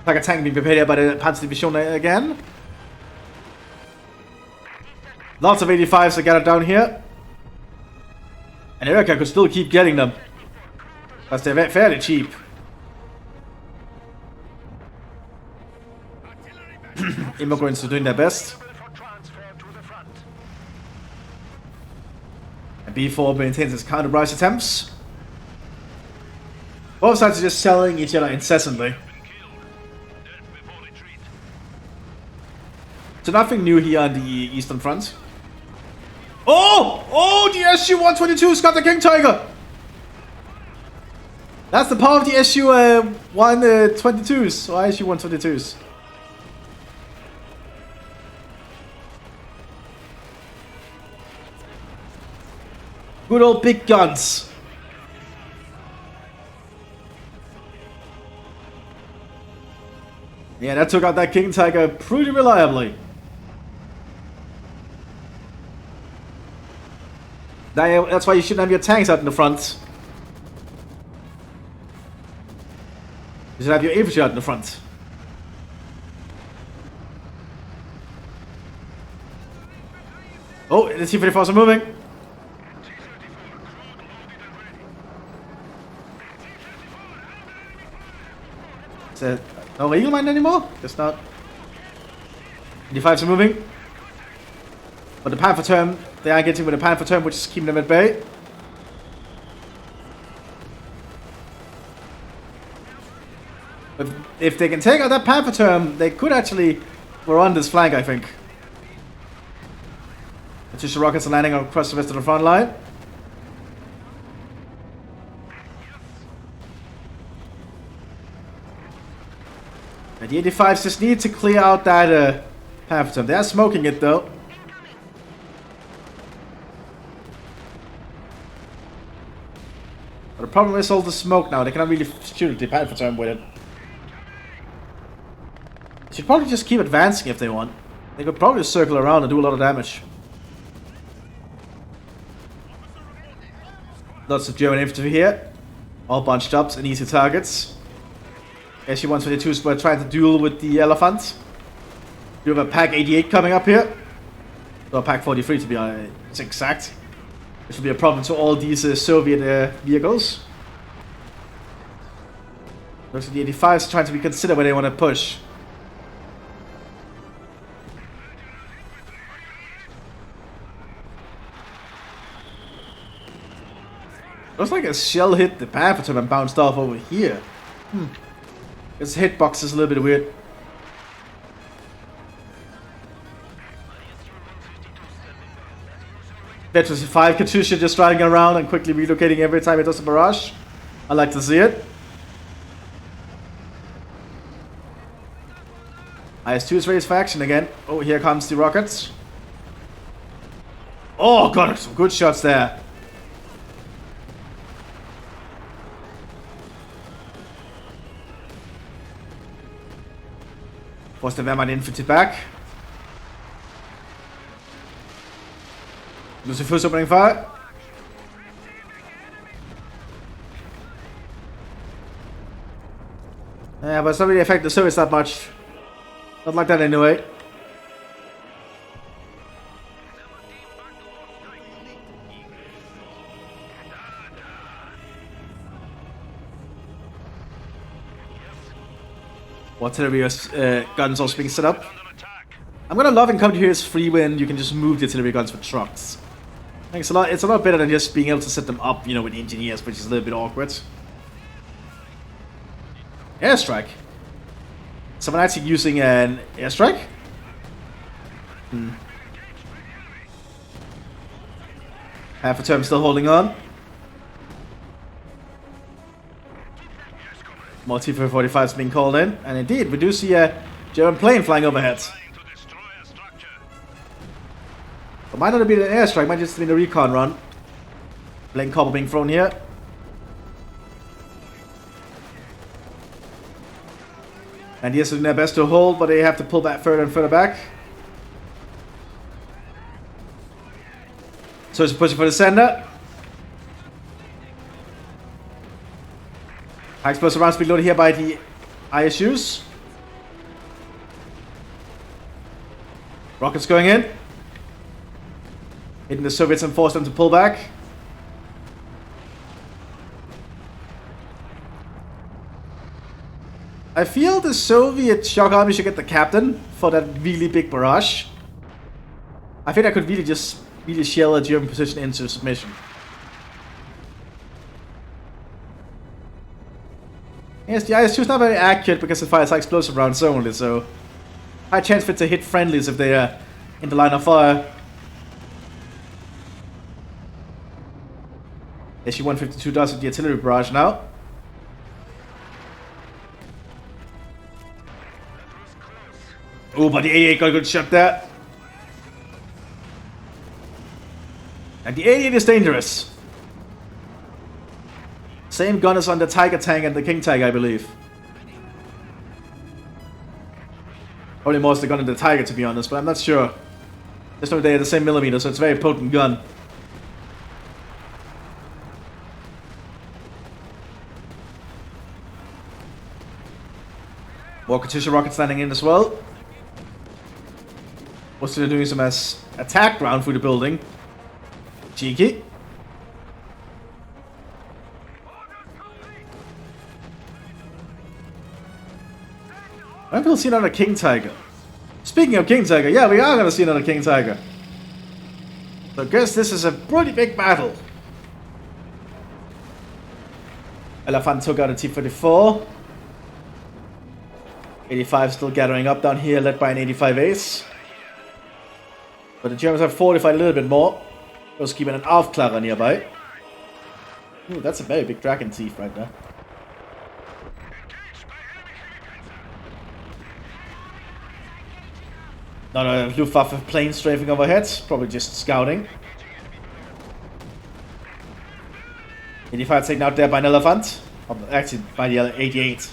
Tiger tank being prepared here by the Panzer Division again. Lots of 85s are gathered down here. And Erica could still keep getting them. Because they're fairly cheap. Immigrants are doing their best. And B4 maintains its counter-barrage attempts. Both sides are just selling each other incessantly. So nothing new here on the Eastern Front. Oh, the SU-122's got the King Tiger. That's the power of the SU-122s, or SU-122s. Good old big guns. Yeah, that took out that King Tiger pretty reliably. That's why you shouldn't have your tanks out in the front. You should have your infantry out in the front. Oh, the T-34s are moving. Is there no Eagle Mine anymore? Guess not. 85s are moving. But the Panther term, they are getting with the Panther term, which is keeping them at bay. But if they can take out that Panther term, they could actually run this flank, I think. Just the rockets are landing across the rest of the front line. And the 85s just need to clear out that Panther term. They are smoking it though. But the problem is all the smoke now. They cannot really shoot the Panther term with it. They should probably just keep advancing if they want. They could probably just circle around and do a lot of damage. Lots of German infantry here. All bunched up and easy targets. SU-122s were trying to duel with the Elephant. You have a Pack 88 coming up here. Or Pack 43 to be exact. Which will be a problem to all these Soviet vehicles. Looks like the 85s trying to be considered where they want to push. Looks like a shell hit the Panther term and bounced off over here. This hitbox is a little bit weird. Veterans 5 Katusha just riding around and quickly relocating every time it does a barrage. I like to see it. IS-2 is ready for action again. Oh, here comes the rockets. Oh, got some good shots there. Force the Wehrmacht infantry back. Losing first opening fire. Yeah, but it's not really affect the service that much. Not like that anyway. Artillery guns also being set up. I'm gonna love Infantry here is free when you can just move the artillery guns with trucks. I think it's a lot better than just being able to set them up, you know, with engineers, which is a little bit awkward. Airstrike. Someone actually using an airstrike? Half a term still holding on. More T-45s being called in, and indeed, we do see a German plane flying overhead. It might not have been an airstrike, might just have been a recon run. Plane copper being thrown here. And yes, doing their best to hold, but they have to pull back further and further back. So it's pushing for the center. High explosive rounds being loaded here by the ISUs. Rockets going in. Hitting the Soviets and force them to pull back. I feel the Soviet shock army should get the captain for that really big barrage. I think I could really shell a German position into submission. Yes, the IS-2 is not very accurate because it fires high explosive rounds only, so high chance for it to hit friendlies if they are in the line of fire. SU-152 does with the artillery barrage now. Oh, but the 88 got a good shot there. And the 88 is dangerous. Same gun as on the Tiger tank and the King Tiger, I believe. Probably more as the gun in the Tiger, to be honest, but I'm not sure. Just know they are the same millimeter, so it's a very potent gun. More Katyusha rockets landing in as well. What's they're doing some as attack round through the building. Cheeky. When will we see another King Tiger? Speaking of King Tiger, yeah, we are gonna see another King Tiger. So I guess this is a pretty big battle. Elephant took out a T-34. 85 still gathering up down here, led by an 85 Ace. But the Germans have fortified a little bit more. Just keeping an Aufklarer nearby. Ooh, that's a very big Dragon Thief right there. Not a Luftwaffe plane strafing overhead, probably just scouting. 85 taken out there by an Elephant. Actually, by the 88.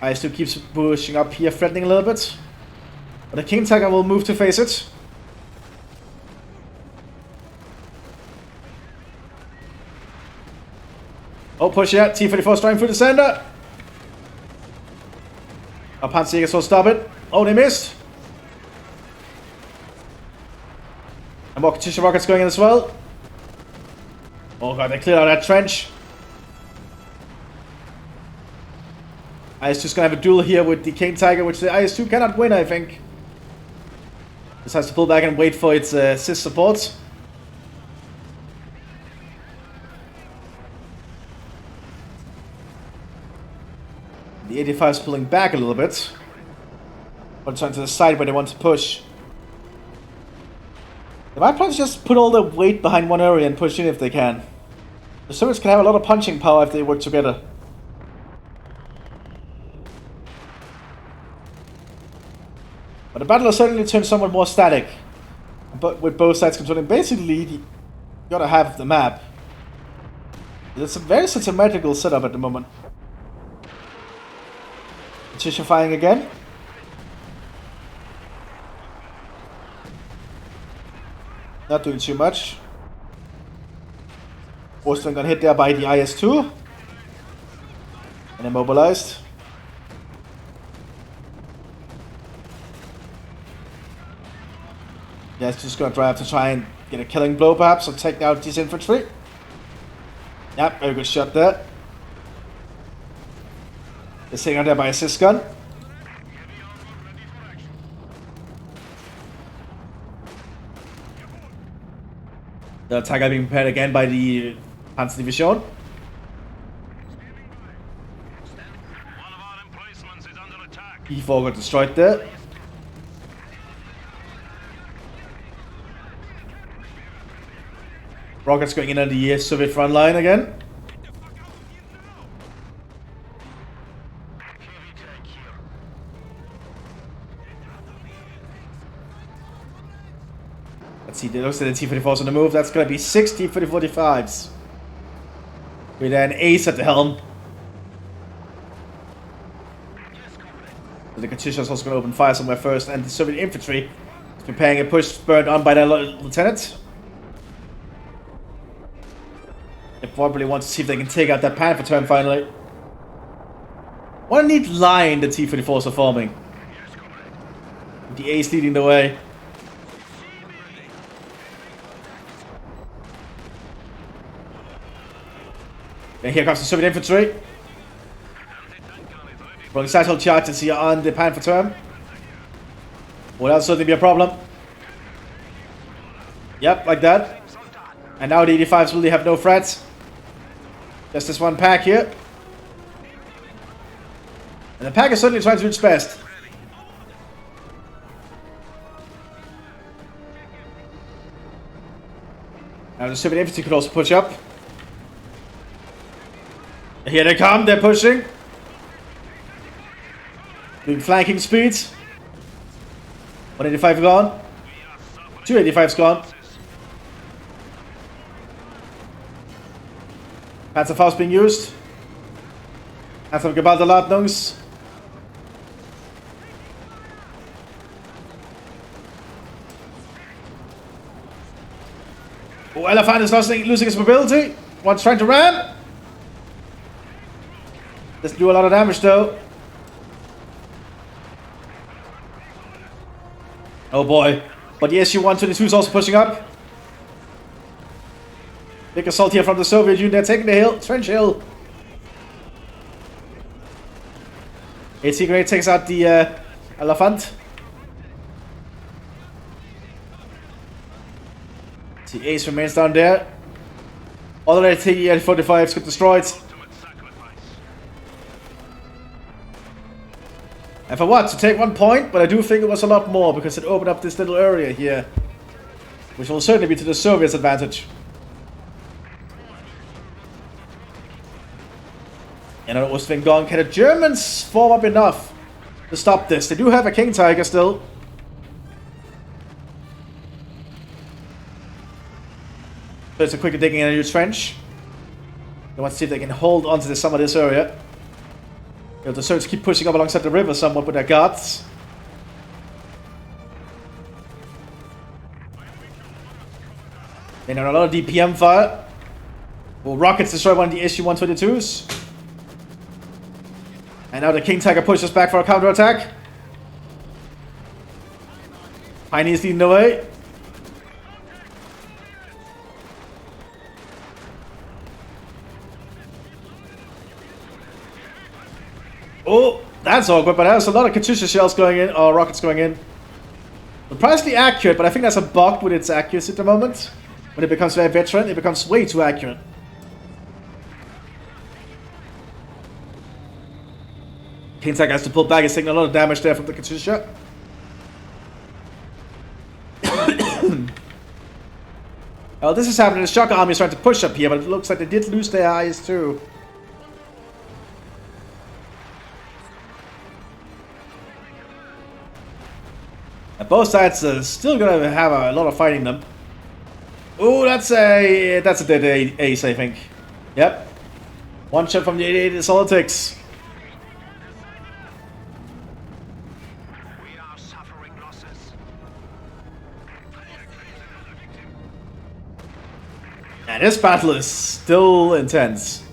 IS-2 keeps pushing up here, threatening a little bit. But the King Tiger will move to face it. Oh, push here. T-34 is trying through the center. Our Panzerjägers will stop it. Oh, they missed. And more Katyusha rockets going in as well. Oh god, they cleared out that trench. IS-2 is going to have a duel here with the King Tiger, which the IS-2 cannot win, I think. Just has to pull back and wait for its assist support. The 85 is pulling back a little bit. But trying to the side where they want to push. They might probably just put all the weight behind one area and push in if they can. The Soviets can have a lot of punching power if they work together. But the battle has certainly turned somewhat more static. But with both sides controlling basically you gotta have the map. It's a very symmetrical setup at the moment. Petition firing again. Not doing too much. Ostfront got hit there by the IS-2. And immobilized. Yeah, it's just gonna drive to try and get a killing blow perhaps, or take out these infantry. Yep, very good shot there. It's taken out there by a assist gun. The attack being prepared again by the Panzer Division. E4 got destroyed there. Rockets going in on the Soviet front line again. Let's see, it looks like the T-34's on the move. That's going to be 60 for the 45s. With an ace at the helm. So the Katyusha's also going to open fire somewhere first, and the Soviet infantry is preparing a push spurred on by their lieutenant. They probably want to see if they can take out that Panther turn finally. What a neat line the T-34s are forming. The ace leading the way. And here comes the Soviet infantry. Rolling satchel charges here on the Panther turn. Well, that'll certainly be a problem. Yep, like that. And now the 85s really have no threats. Just this one pack here. And the pack is certainly trying to do its best. Now the Soviet infantry could also push up. Here they come, they're pushing. Doing flanking speeds. 185 gone. 285's gone. Panzerfaust being used. Anthem geballte Ladungs. Oh, Elephant is losing his mobility. One's trying to ram. Doesn't do a lot of damage though. Oh boy. But the SU-122 is also pushing up. Big assault here from the Soviet Union. They're taking the hill, trench hill. AT grenade takes out the Elephant. The ace remains down there. All the T-45s get destroyed. And for what? To take 1 point? But I do think it was a lot more because it opened up this little area here. Which will certainly be to the Soviets' advantage. And I was thinking, can the Germans form up enough to stop this? They do have a King Tiger still. So it's a quick digging in a new trench. They want to see if they can hold onto some of this area. The Soviets keep pushing up alongside the river somewhat with their guards. Then a lot of DPM fire. Will rockets destroy one of the SU-122s? And now the King Tiger pushes back for a counterattack. Piney is leading the way. Oh, that's awkward, but there's a lot of Katyusha shells going in, or rockets going in. Surprisingly accurate, but I think that's a bug with its accuracy at the moment. When it becomes very veteran, it becomes way too accurate. King Tiger has to pull back, he's taking a lot of damage there from the Katyusha. Well, this is happening. The Shock Army is trying to push up here, but it looks like they did lose their eyes too. And both sides are still gonna have a lot of fighting them. Oh, that's a dead ace, I think. Yep. One shot from the 88 is all it takes. And this battle is still intense.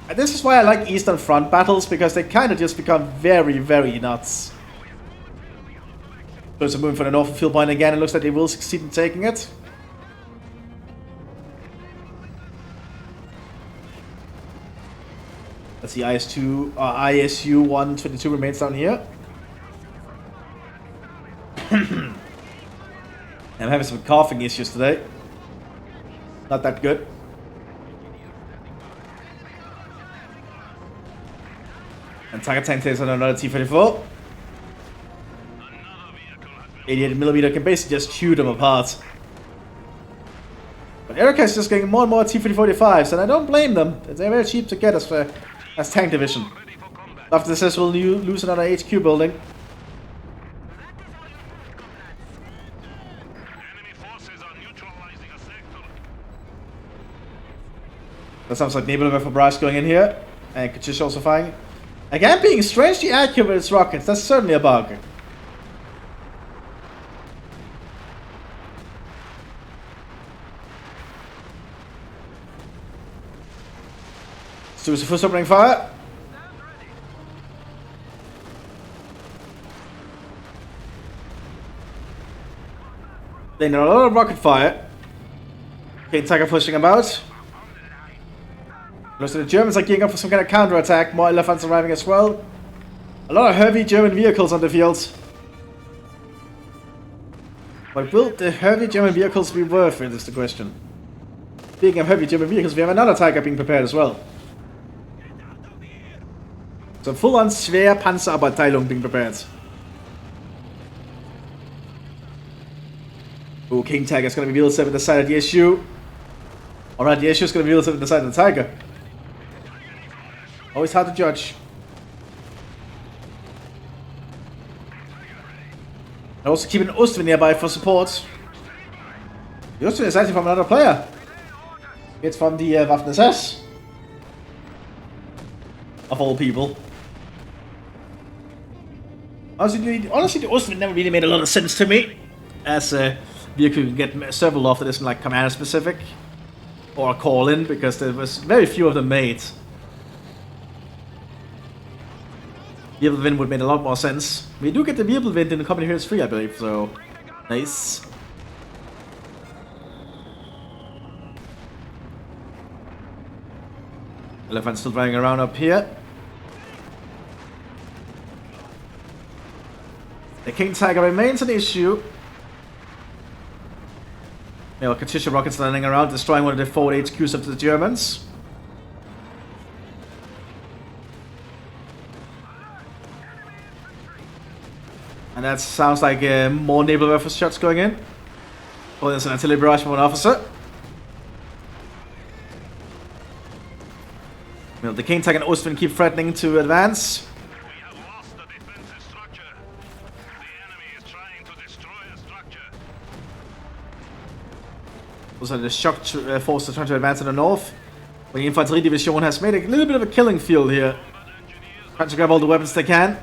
And this is why I like Eastern Front battles, because they kind of just become very, very nuts. Close to moving for the northern field point again. It looks like they will succeed in taking it. Let's see, ISU 122 remains down here. I'm having some coughing issues today. Not that good. And Tiger Tank takes on another T-34. 88mm can basically just chew them apart. But Erica is just getting more and more T-4045s, and I don't blame them. They're very cheap to get as tank division. After this, we'll lose another HQ building. That sounds like Nebula for Bryce going in here. And Kachish also firing. Again, being strangely accurate with its rockets. That's certainly a bug. Stu's first opening fire. Then a lot of rocket fire. Okay, Tiger pushing about. Looks like the Germans are gearing up for some kind of counter-attack. More elephants arriving as well. A lot of heavy German vehicles on the field. But will the heavy German vehicles be worth it, is the question. Speaking of heavy German vehicles, we have another Tiger being prepared as well. So full-on Schwerpanzerabteilung being prepared. Oh, King Tiger is going to be wheeled up at the side of the issue. Alright, the issue is going to be wheeled up at the side of the Tiger. Always hard to judge. And also keeping Ostfront nearby for support. The Ostfront is actually from another player. It's from the Waffen-SS. Of all people. Honestly, the Ostfront never really made a lot of sense to me. As Vehicular can get several of this in like commander specific. Or call in, because there was very few of them made. Wirbelwind would make a lot more sense. We do get the Wirbelwind in the Company Heroes 3, I believe, so nice. Elephant still driving around up here. The King Tiger remains an issue. Well, Katyusha rockets landing around, destroying one of the forward HQs of the Germans. And that sounds like more naval rifle shots going in. Oh, there's an artillery barrage from an officer. Well, the King Tiger and Ostfront keep threatening to advance. We have lost the defensive structure. The enemy is trying to destroy a structure. Also, the shock force is trying to advance in the north. But the Infantry division has made a little bit of a killing field here. Trying to grab all the weapons they can.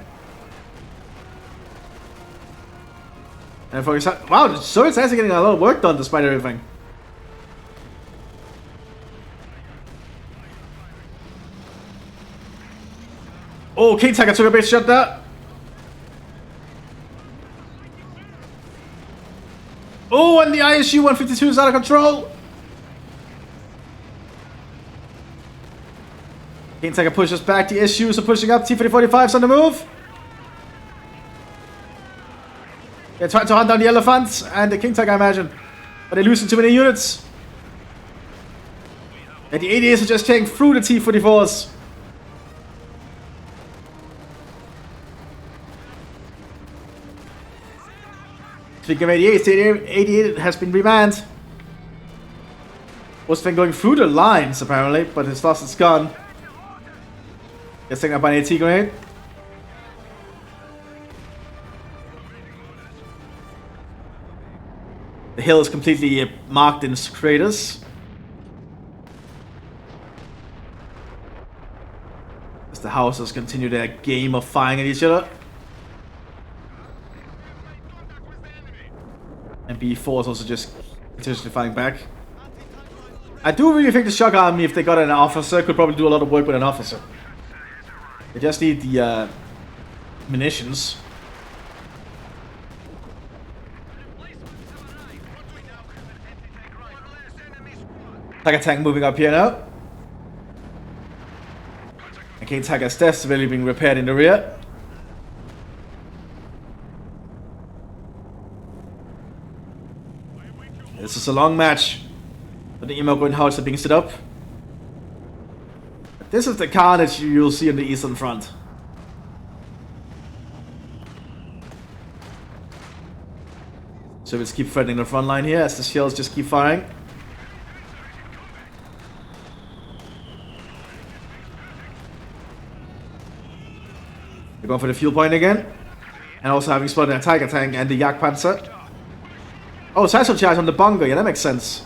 And for example, wow, so it's actually getting a lot of work done despite everything. Oh, King Tiger took a big shot there. Oh, and the ISU 152 is out of control. King Tiger pushes back. The issues are pushing up. T-4045's on the move. They're trying to hunt down the elephants and the King Tiger, I imagine. But they're losing too many units. And the 88s are just taking through the T-44s. Speaking of 88s, the 88 has been remanned. Was been going through the lines apparently, but it's lost its gun. Gets taken up by an AT grenade. The hill is completely marked in craters. As the houses continue their game of firing at each other. And B4 is also just continuously fighting back. I do really think the shock army, if they got an officer, could probably do a lot of work with an officer. They just need the munitions. Tiger tank moving up here now. And King Tiger's death severely being repaired in the rear. This is a long match. But the emo going houses are being set up. This is the carnage you'll see on the Eastern Front. So let's keep threatening the front line here as the shells just keep firing. They're going for the fuel point again. And also having spotted a Tiger tank and the Jagdpanzer. Oh, Sizewell charge on the bunker. Yeah, that makes sense.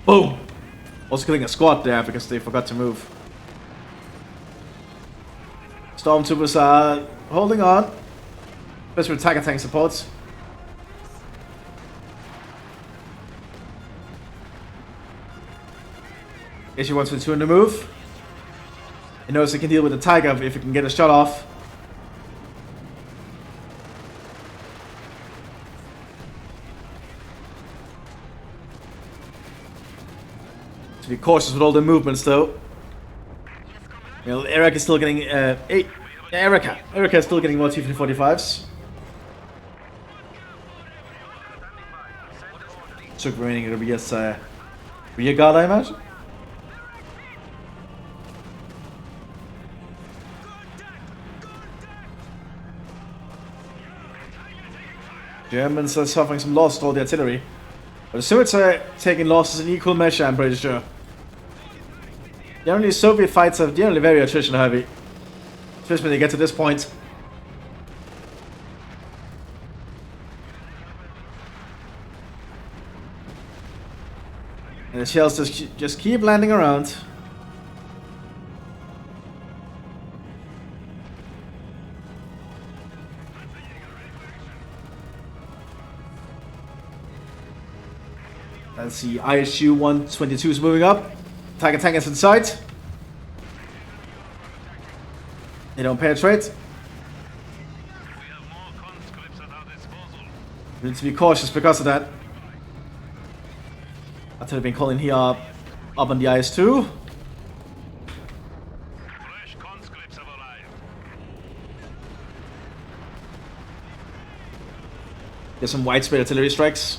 Boom! Also killing a squad there because they forgot to move. Stormtroopers are holding on. Especially with Tiger tank supports. Issue 122 on the move. He knows he can deal with the Tiger if he can get a shot off. To be cautious with all the movements though. Well, Eric is still getting Erica is still getting more T-45s. So remaining it'll be as rear guard, I imagine. Germans are suffering some loss to all the artillery. But the Soviets are taking losses in equal measure, I'm pretty sure. Generally, Soviet fights are generally very attrition heavy. Especially when they get to this point. And the shells just keep landing around. Let's see, ISU 122 is moving up. Tiger tank is in sight. They don't penetrate. We need to be cautious because of that. After they've been calling here up on the IS-2. There's some widespread artillery strikes.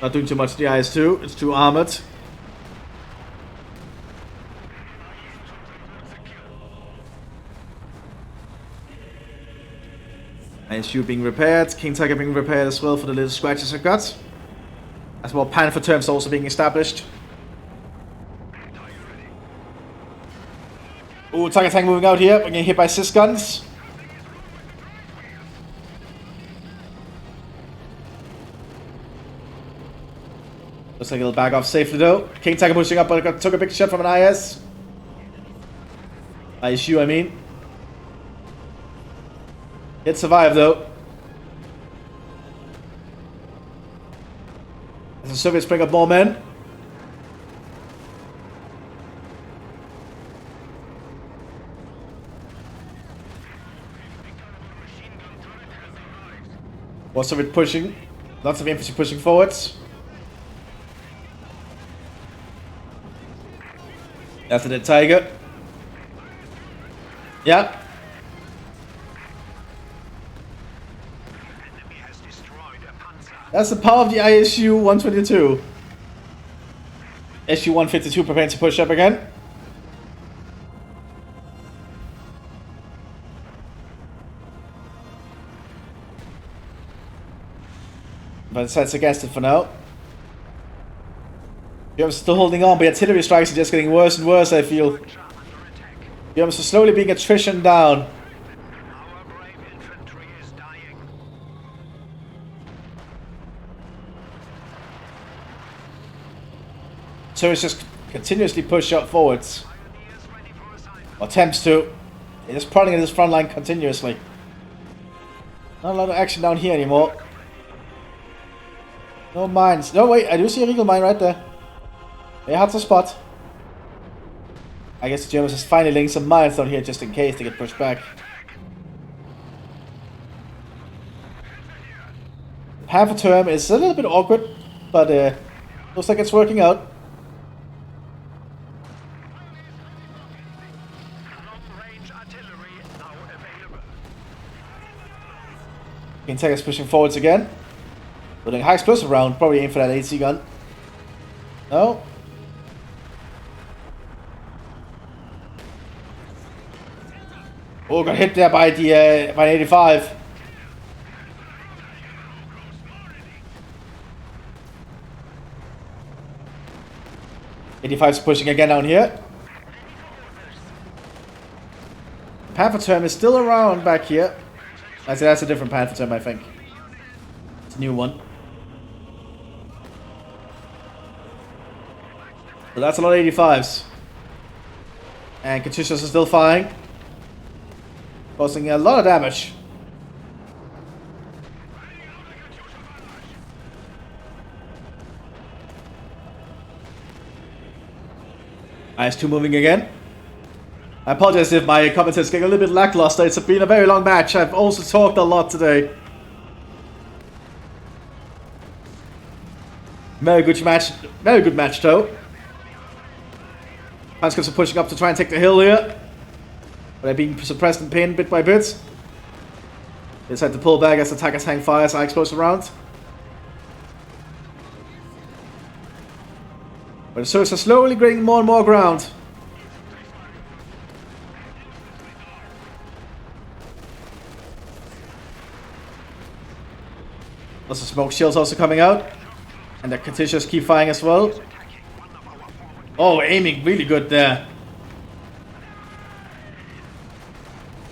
Not doing too much to the IS-2, it's too armored. ISU being repaired, King Tiger being repaired as well for the little scratches I've got. As well, Panther terms also being established. Ooh, Tiger tank moving out here, we're getting hit by cis guns. Looks like he'll back off safely though. King Tiger pushing up, but took a big shot from an IS. ISU, I mean. It survived though. As the Soviets bring up more men. More Soviet pushing. Lots of infantry pushing forwards. After the Tiger. Yeah. That's the power of the ISU 122. SU 152 preparing to push up again. But it's against it for now. Germans still holding on, but artillery strikes are just getting worse and worse, I feel. Germans are slowly being attrition down. Our brave infantry is dying Surge just continuously push up forwards. Or attempts to. It is prodding at his front line continuously. Not a lot of action down here anymore. No mines. No, wait, I do see a Regal mine right there. Very hard to spot. I guess the Germans is finally laying some mines down here just in case they get pushed back. The Panther term is a little bit awkward, but looks like it's working out. King is pushing forwards again. Building a high explosive round, probably aim for that AC gun. No. Oh, got hit there by the by 85. '85's pushing again down here. Panther term is still around back here. I say that's a different Panther term, I think. It's a new one. So that's a lot of 85s. And Katyushas is still firing. Causing a lot of damage. IS-2 moving again. I apologize if my comments is getting a little bit lackluster. It's been a very long match. I've also talked a lot today. Very good match though. Panskers are pushing up to try and take the hill here. But they're being suppressed and pinned bit by bit. They decide to pull back as the Tiger tank fires high explosive round. But the Surge are slowly gaining more and more ground. Lots of smoke shields also coming out. And the Katyushas keep firing as well. Oh, aiming really good there.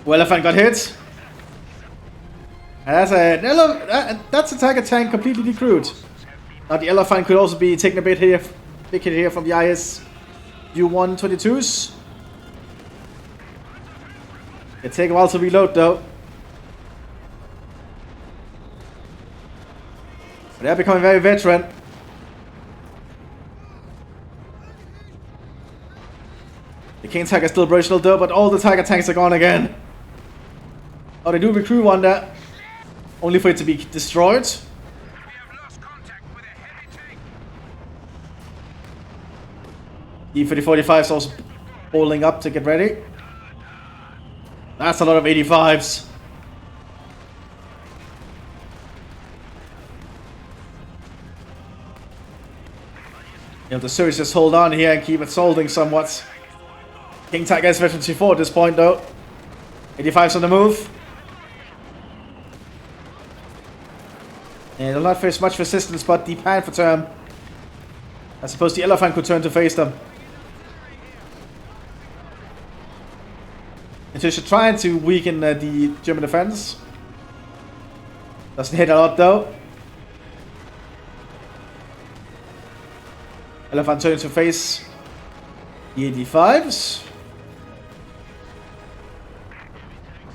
Elephant got hit. And that's a Tiger tank completely decrewed. Now the Elephant could also be taking a big hit here from the IS-U-122s. It take a while to reload though. But they're becoming very veteran. The King Tiger is still operational though, but all the Tiger tanks are gone again. Oh, they do recruit one there. Only for it to be destroyed. D-3045 is also holding up to get ready. That's a lot of 85s. You know, the Surge just hold on here and keep it holding somewhat. King Tiger is veteran 4 at this point though. 85's on the move. And they'll not face much resistance, but the Panther term. I suppose the Elephant could turn to face them. Katyusha trying to weaken the German defense. Doesn't hit a lot though. Elephant turning to face the 85s.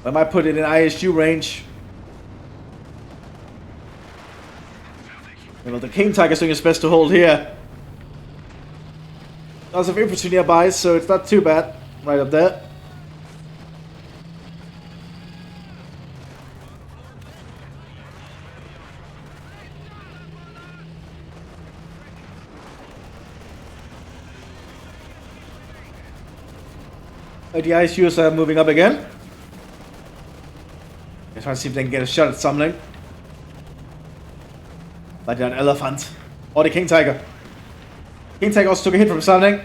I might put it in ISU range. Well, the King Tiger is doing his best to hold here. Lots of infantry nearby, so it's not too bad. Right up there. The ISUs are moving up again. They're trying to see if they can get a shot at something. Like that Elephant. Or the King Tiger. King Tiger also took a hit from something.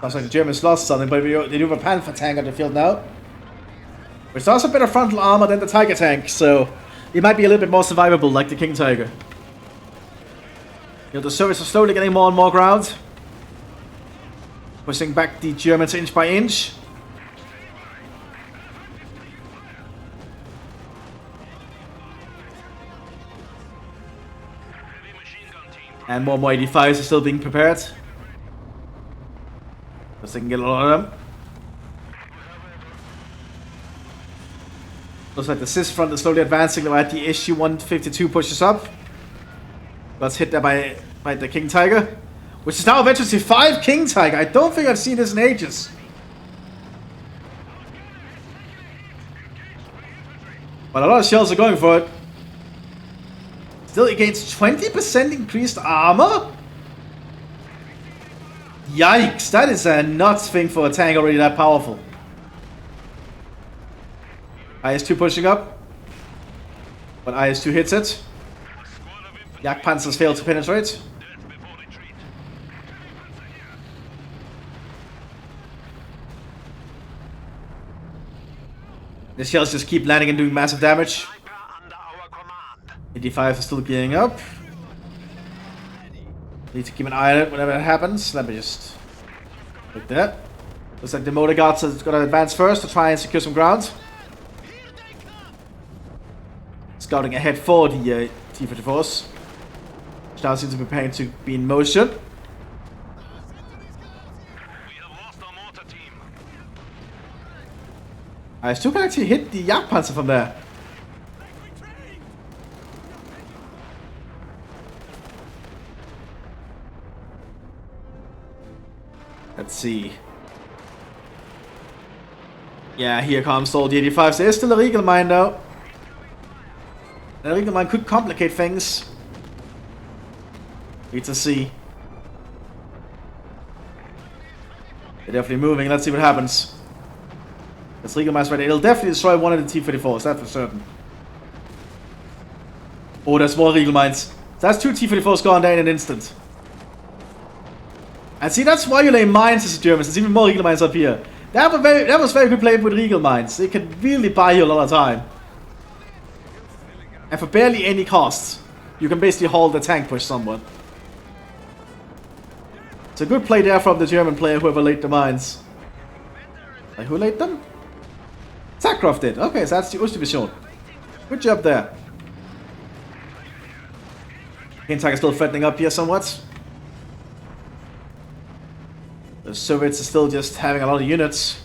Sounds like the Germans lost something, but they do have a Panther tank on the field now. Which also better frontal armor than the Tiger tank, so it might be a little bit more survivable like the King Tiger. You know, the Surge are slowly getting more and more ground. Pushing back the Germans inch by inch. And more 85s are still being prepared. Because they can get a lot of them. Looks like the Sys front is slowly advancing right. The issue 152 pushes up. That's hit there by the King Tiger. Which is now eventually 5 King Tiger. I don't think I've seen this in ages. But a lot of shells are going for it. Still, it gains 20% increased armor? Yikes, that is a nuts thing for a tank already that powerful. IS-2 pushing up. But IS-2 hits it. Jagdpanzers fail to penetrate. The shells just keep landing and doing massive damage. 85 is still gearing up. Need to keep an eye on it whenever it happens. Let me just... like that. Looks like the motor guards are going to advance first to try and secure some ground. Scouting ahead for the T-54s. Which now seems to be preparing to be in motion. I still can actually hit the Jagdpanzer from there. Let's see. Yeah, here comes all the 85s. There's still a Regal Mine though. The Regal Mine could complicate things. Need to see. They're definitely moving. Let's see what happens. This Regal Mine's ready. It'll definitely destroy one of the T-54s, that's for certain. Oh, there's more Regal Mines. So that's 2 T-54s gone down in an instant. And see, that's why you lay mines as a Germans. There's even more Regal Mines up here. That was very good playing with Regal Mines. They can really buy you a lot of time. And for barely any cost, you can basically hold the tank push someone. It's a good play there from the German player, whoever laid the mines. Like, who laid them? Sackcroft did. Okay, so that's the Ostdivision. Good job there. King Tiger still threatening up here somewhat. The Soviets are still just having a lot of units.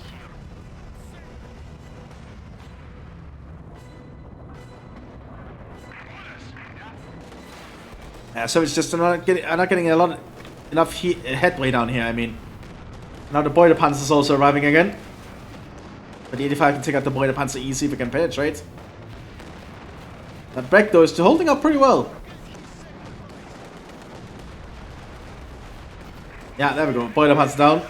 Soviets just are not getting enough headway down here. I mean, now the Boiler Panzer is also arriving again. But the 85 can take out the Boiler Panzer easy if it can penetrate. That Breck though is still holding up pretty well. Yeah, there we go. Boiler Panzer down.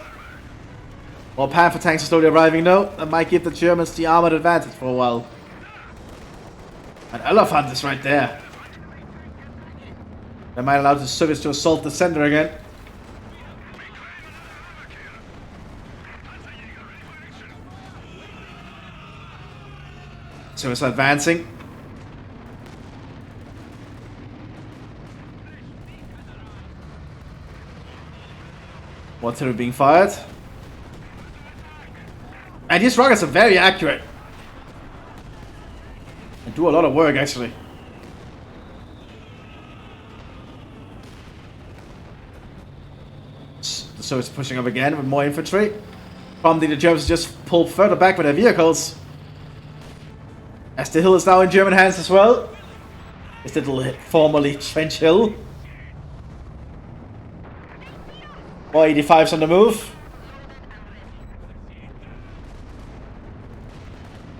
More Panther tanks are slowly arriving though. That might give the Germans the armored advantage for a while. An Elephant is right there. That might allow the Soviets to assault the center again. Soviets are advancing. Artillery being fired. And these rockets are very accurate. And do a lot of work actually. So it's pushing up again with more infantry. Probably the Germans just pull further back with their vehicles. As the hill is now in German hands as well. This little formerly trench hill. More 85s on the move.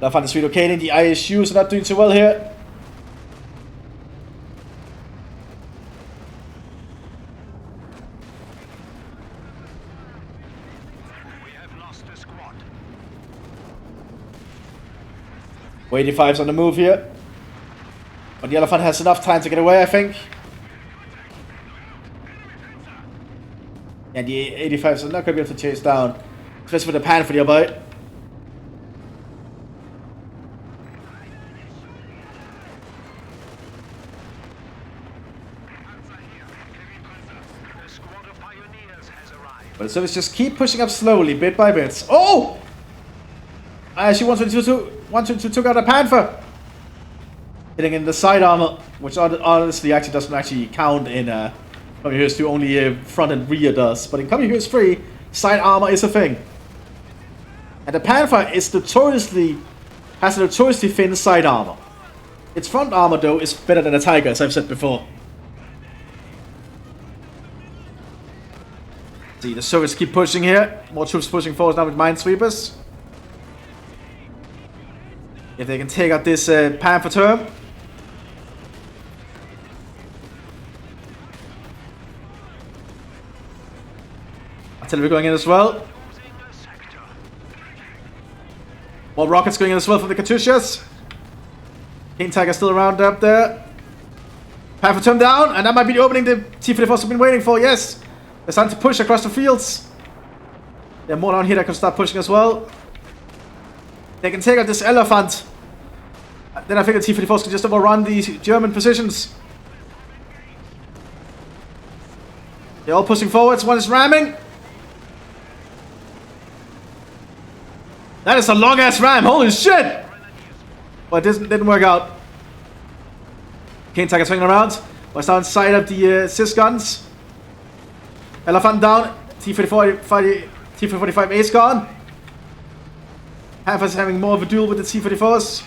Lafan is relocating. The ISUs are not doing too well here. We have lost a squad. 85s on the move here. But the Elephant has enough time to get away, I think. And the 85s are not going to be able to chase down. Especially with the Panther nearby. But the Soviets just keep pushing up slowly, bit by bit. Oh! Actually, 122 took out a Panther. Hitting in the side armor, which honestly actually doesn't actually count in Coming Here's 2 only front and rear does, but in Coming Here's 3, side armor is a thing. And the Panther is has a notoriously thin side armor. Its front armor, though, is better than a Tiger, as I've said before. See, the Soviets keep pushing here. More troops pushing forward now with Minesweepers. If they can take out this Panther term. Artillery going in as well. More rockets going in as well from the Katyushas. King Tiger still around up there. Panther term down, and that might be the opening the T-34s have been waiting for, yes. It's time to push across the fields. There are more down here that can start pushing as well. They can take out this elephant. Then I think the T-34s can just overrun these German positions. They're all pushing forwards. One is ramming. That is a long-ass ram. Holy shit! But it didn't work out. King Tiger swinging around. Was down inside of the Cis guns. Elephant down. T-45 ace gone. Panther's having more of a duel with the T-34s.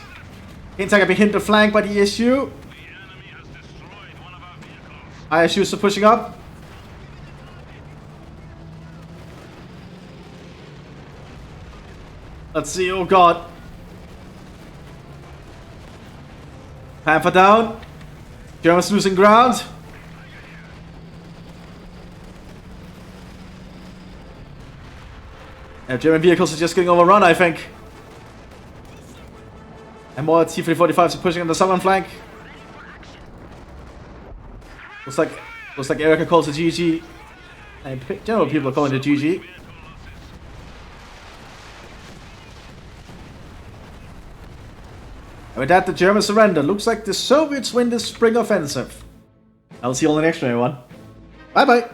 King Tiger being hit the flank by the ISU. ISUs are pushing up. Let's see, oh god. Panther down. Germans losing ground. And German vehicles are just getting overrun, I think. And more T-45s are pushing on the southern flank. Looks like Erica calls it GG. And general people are calling it GG. And with that, the Germans surrender. Looks like the Soviets win the spring offensive. I'll see you all in the next one, everyone. Bye bye.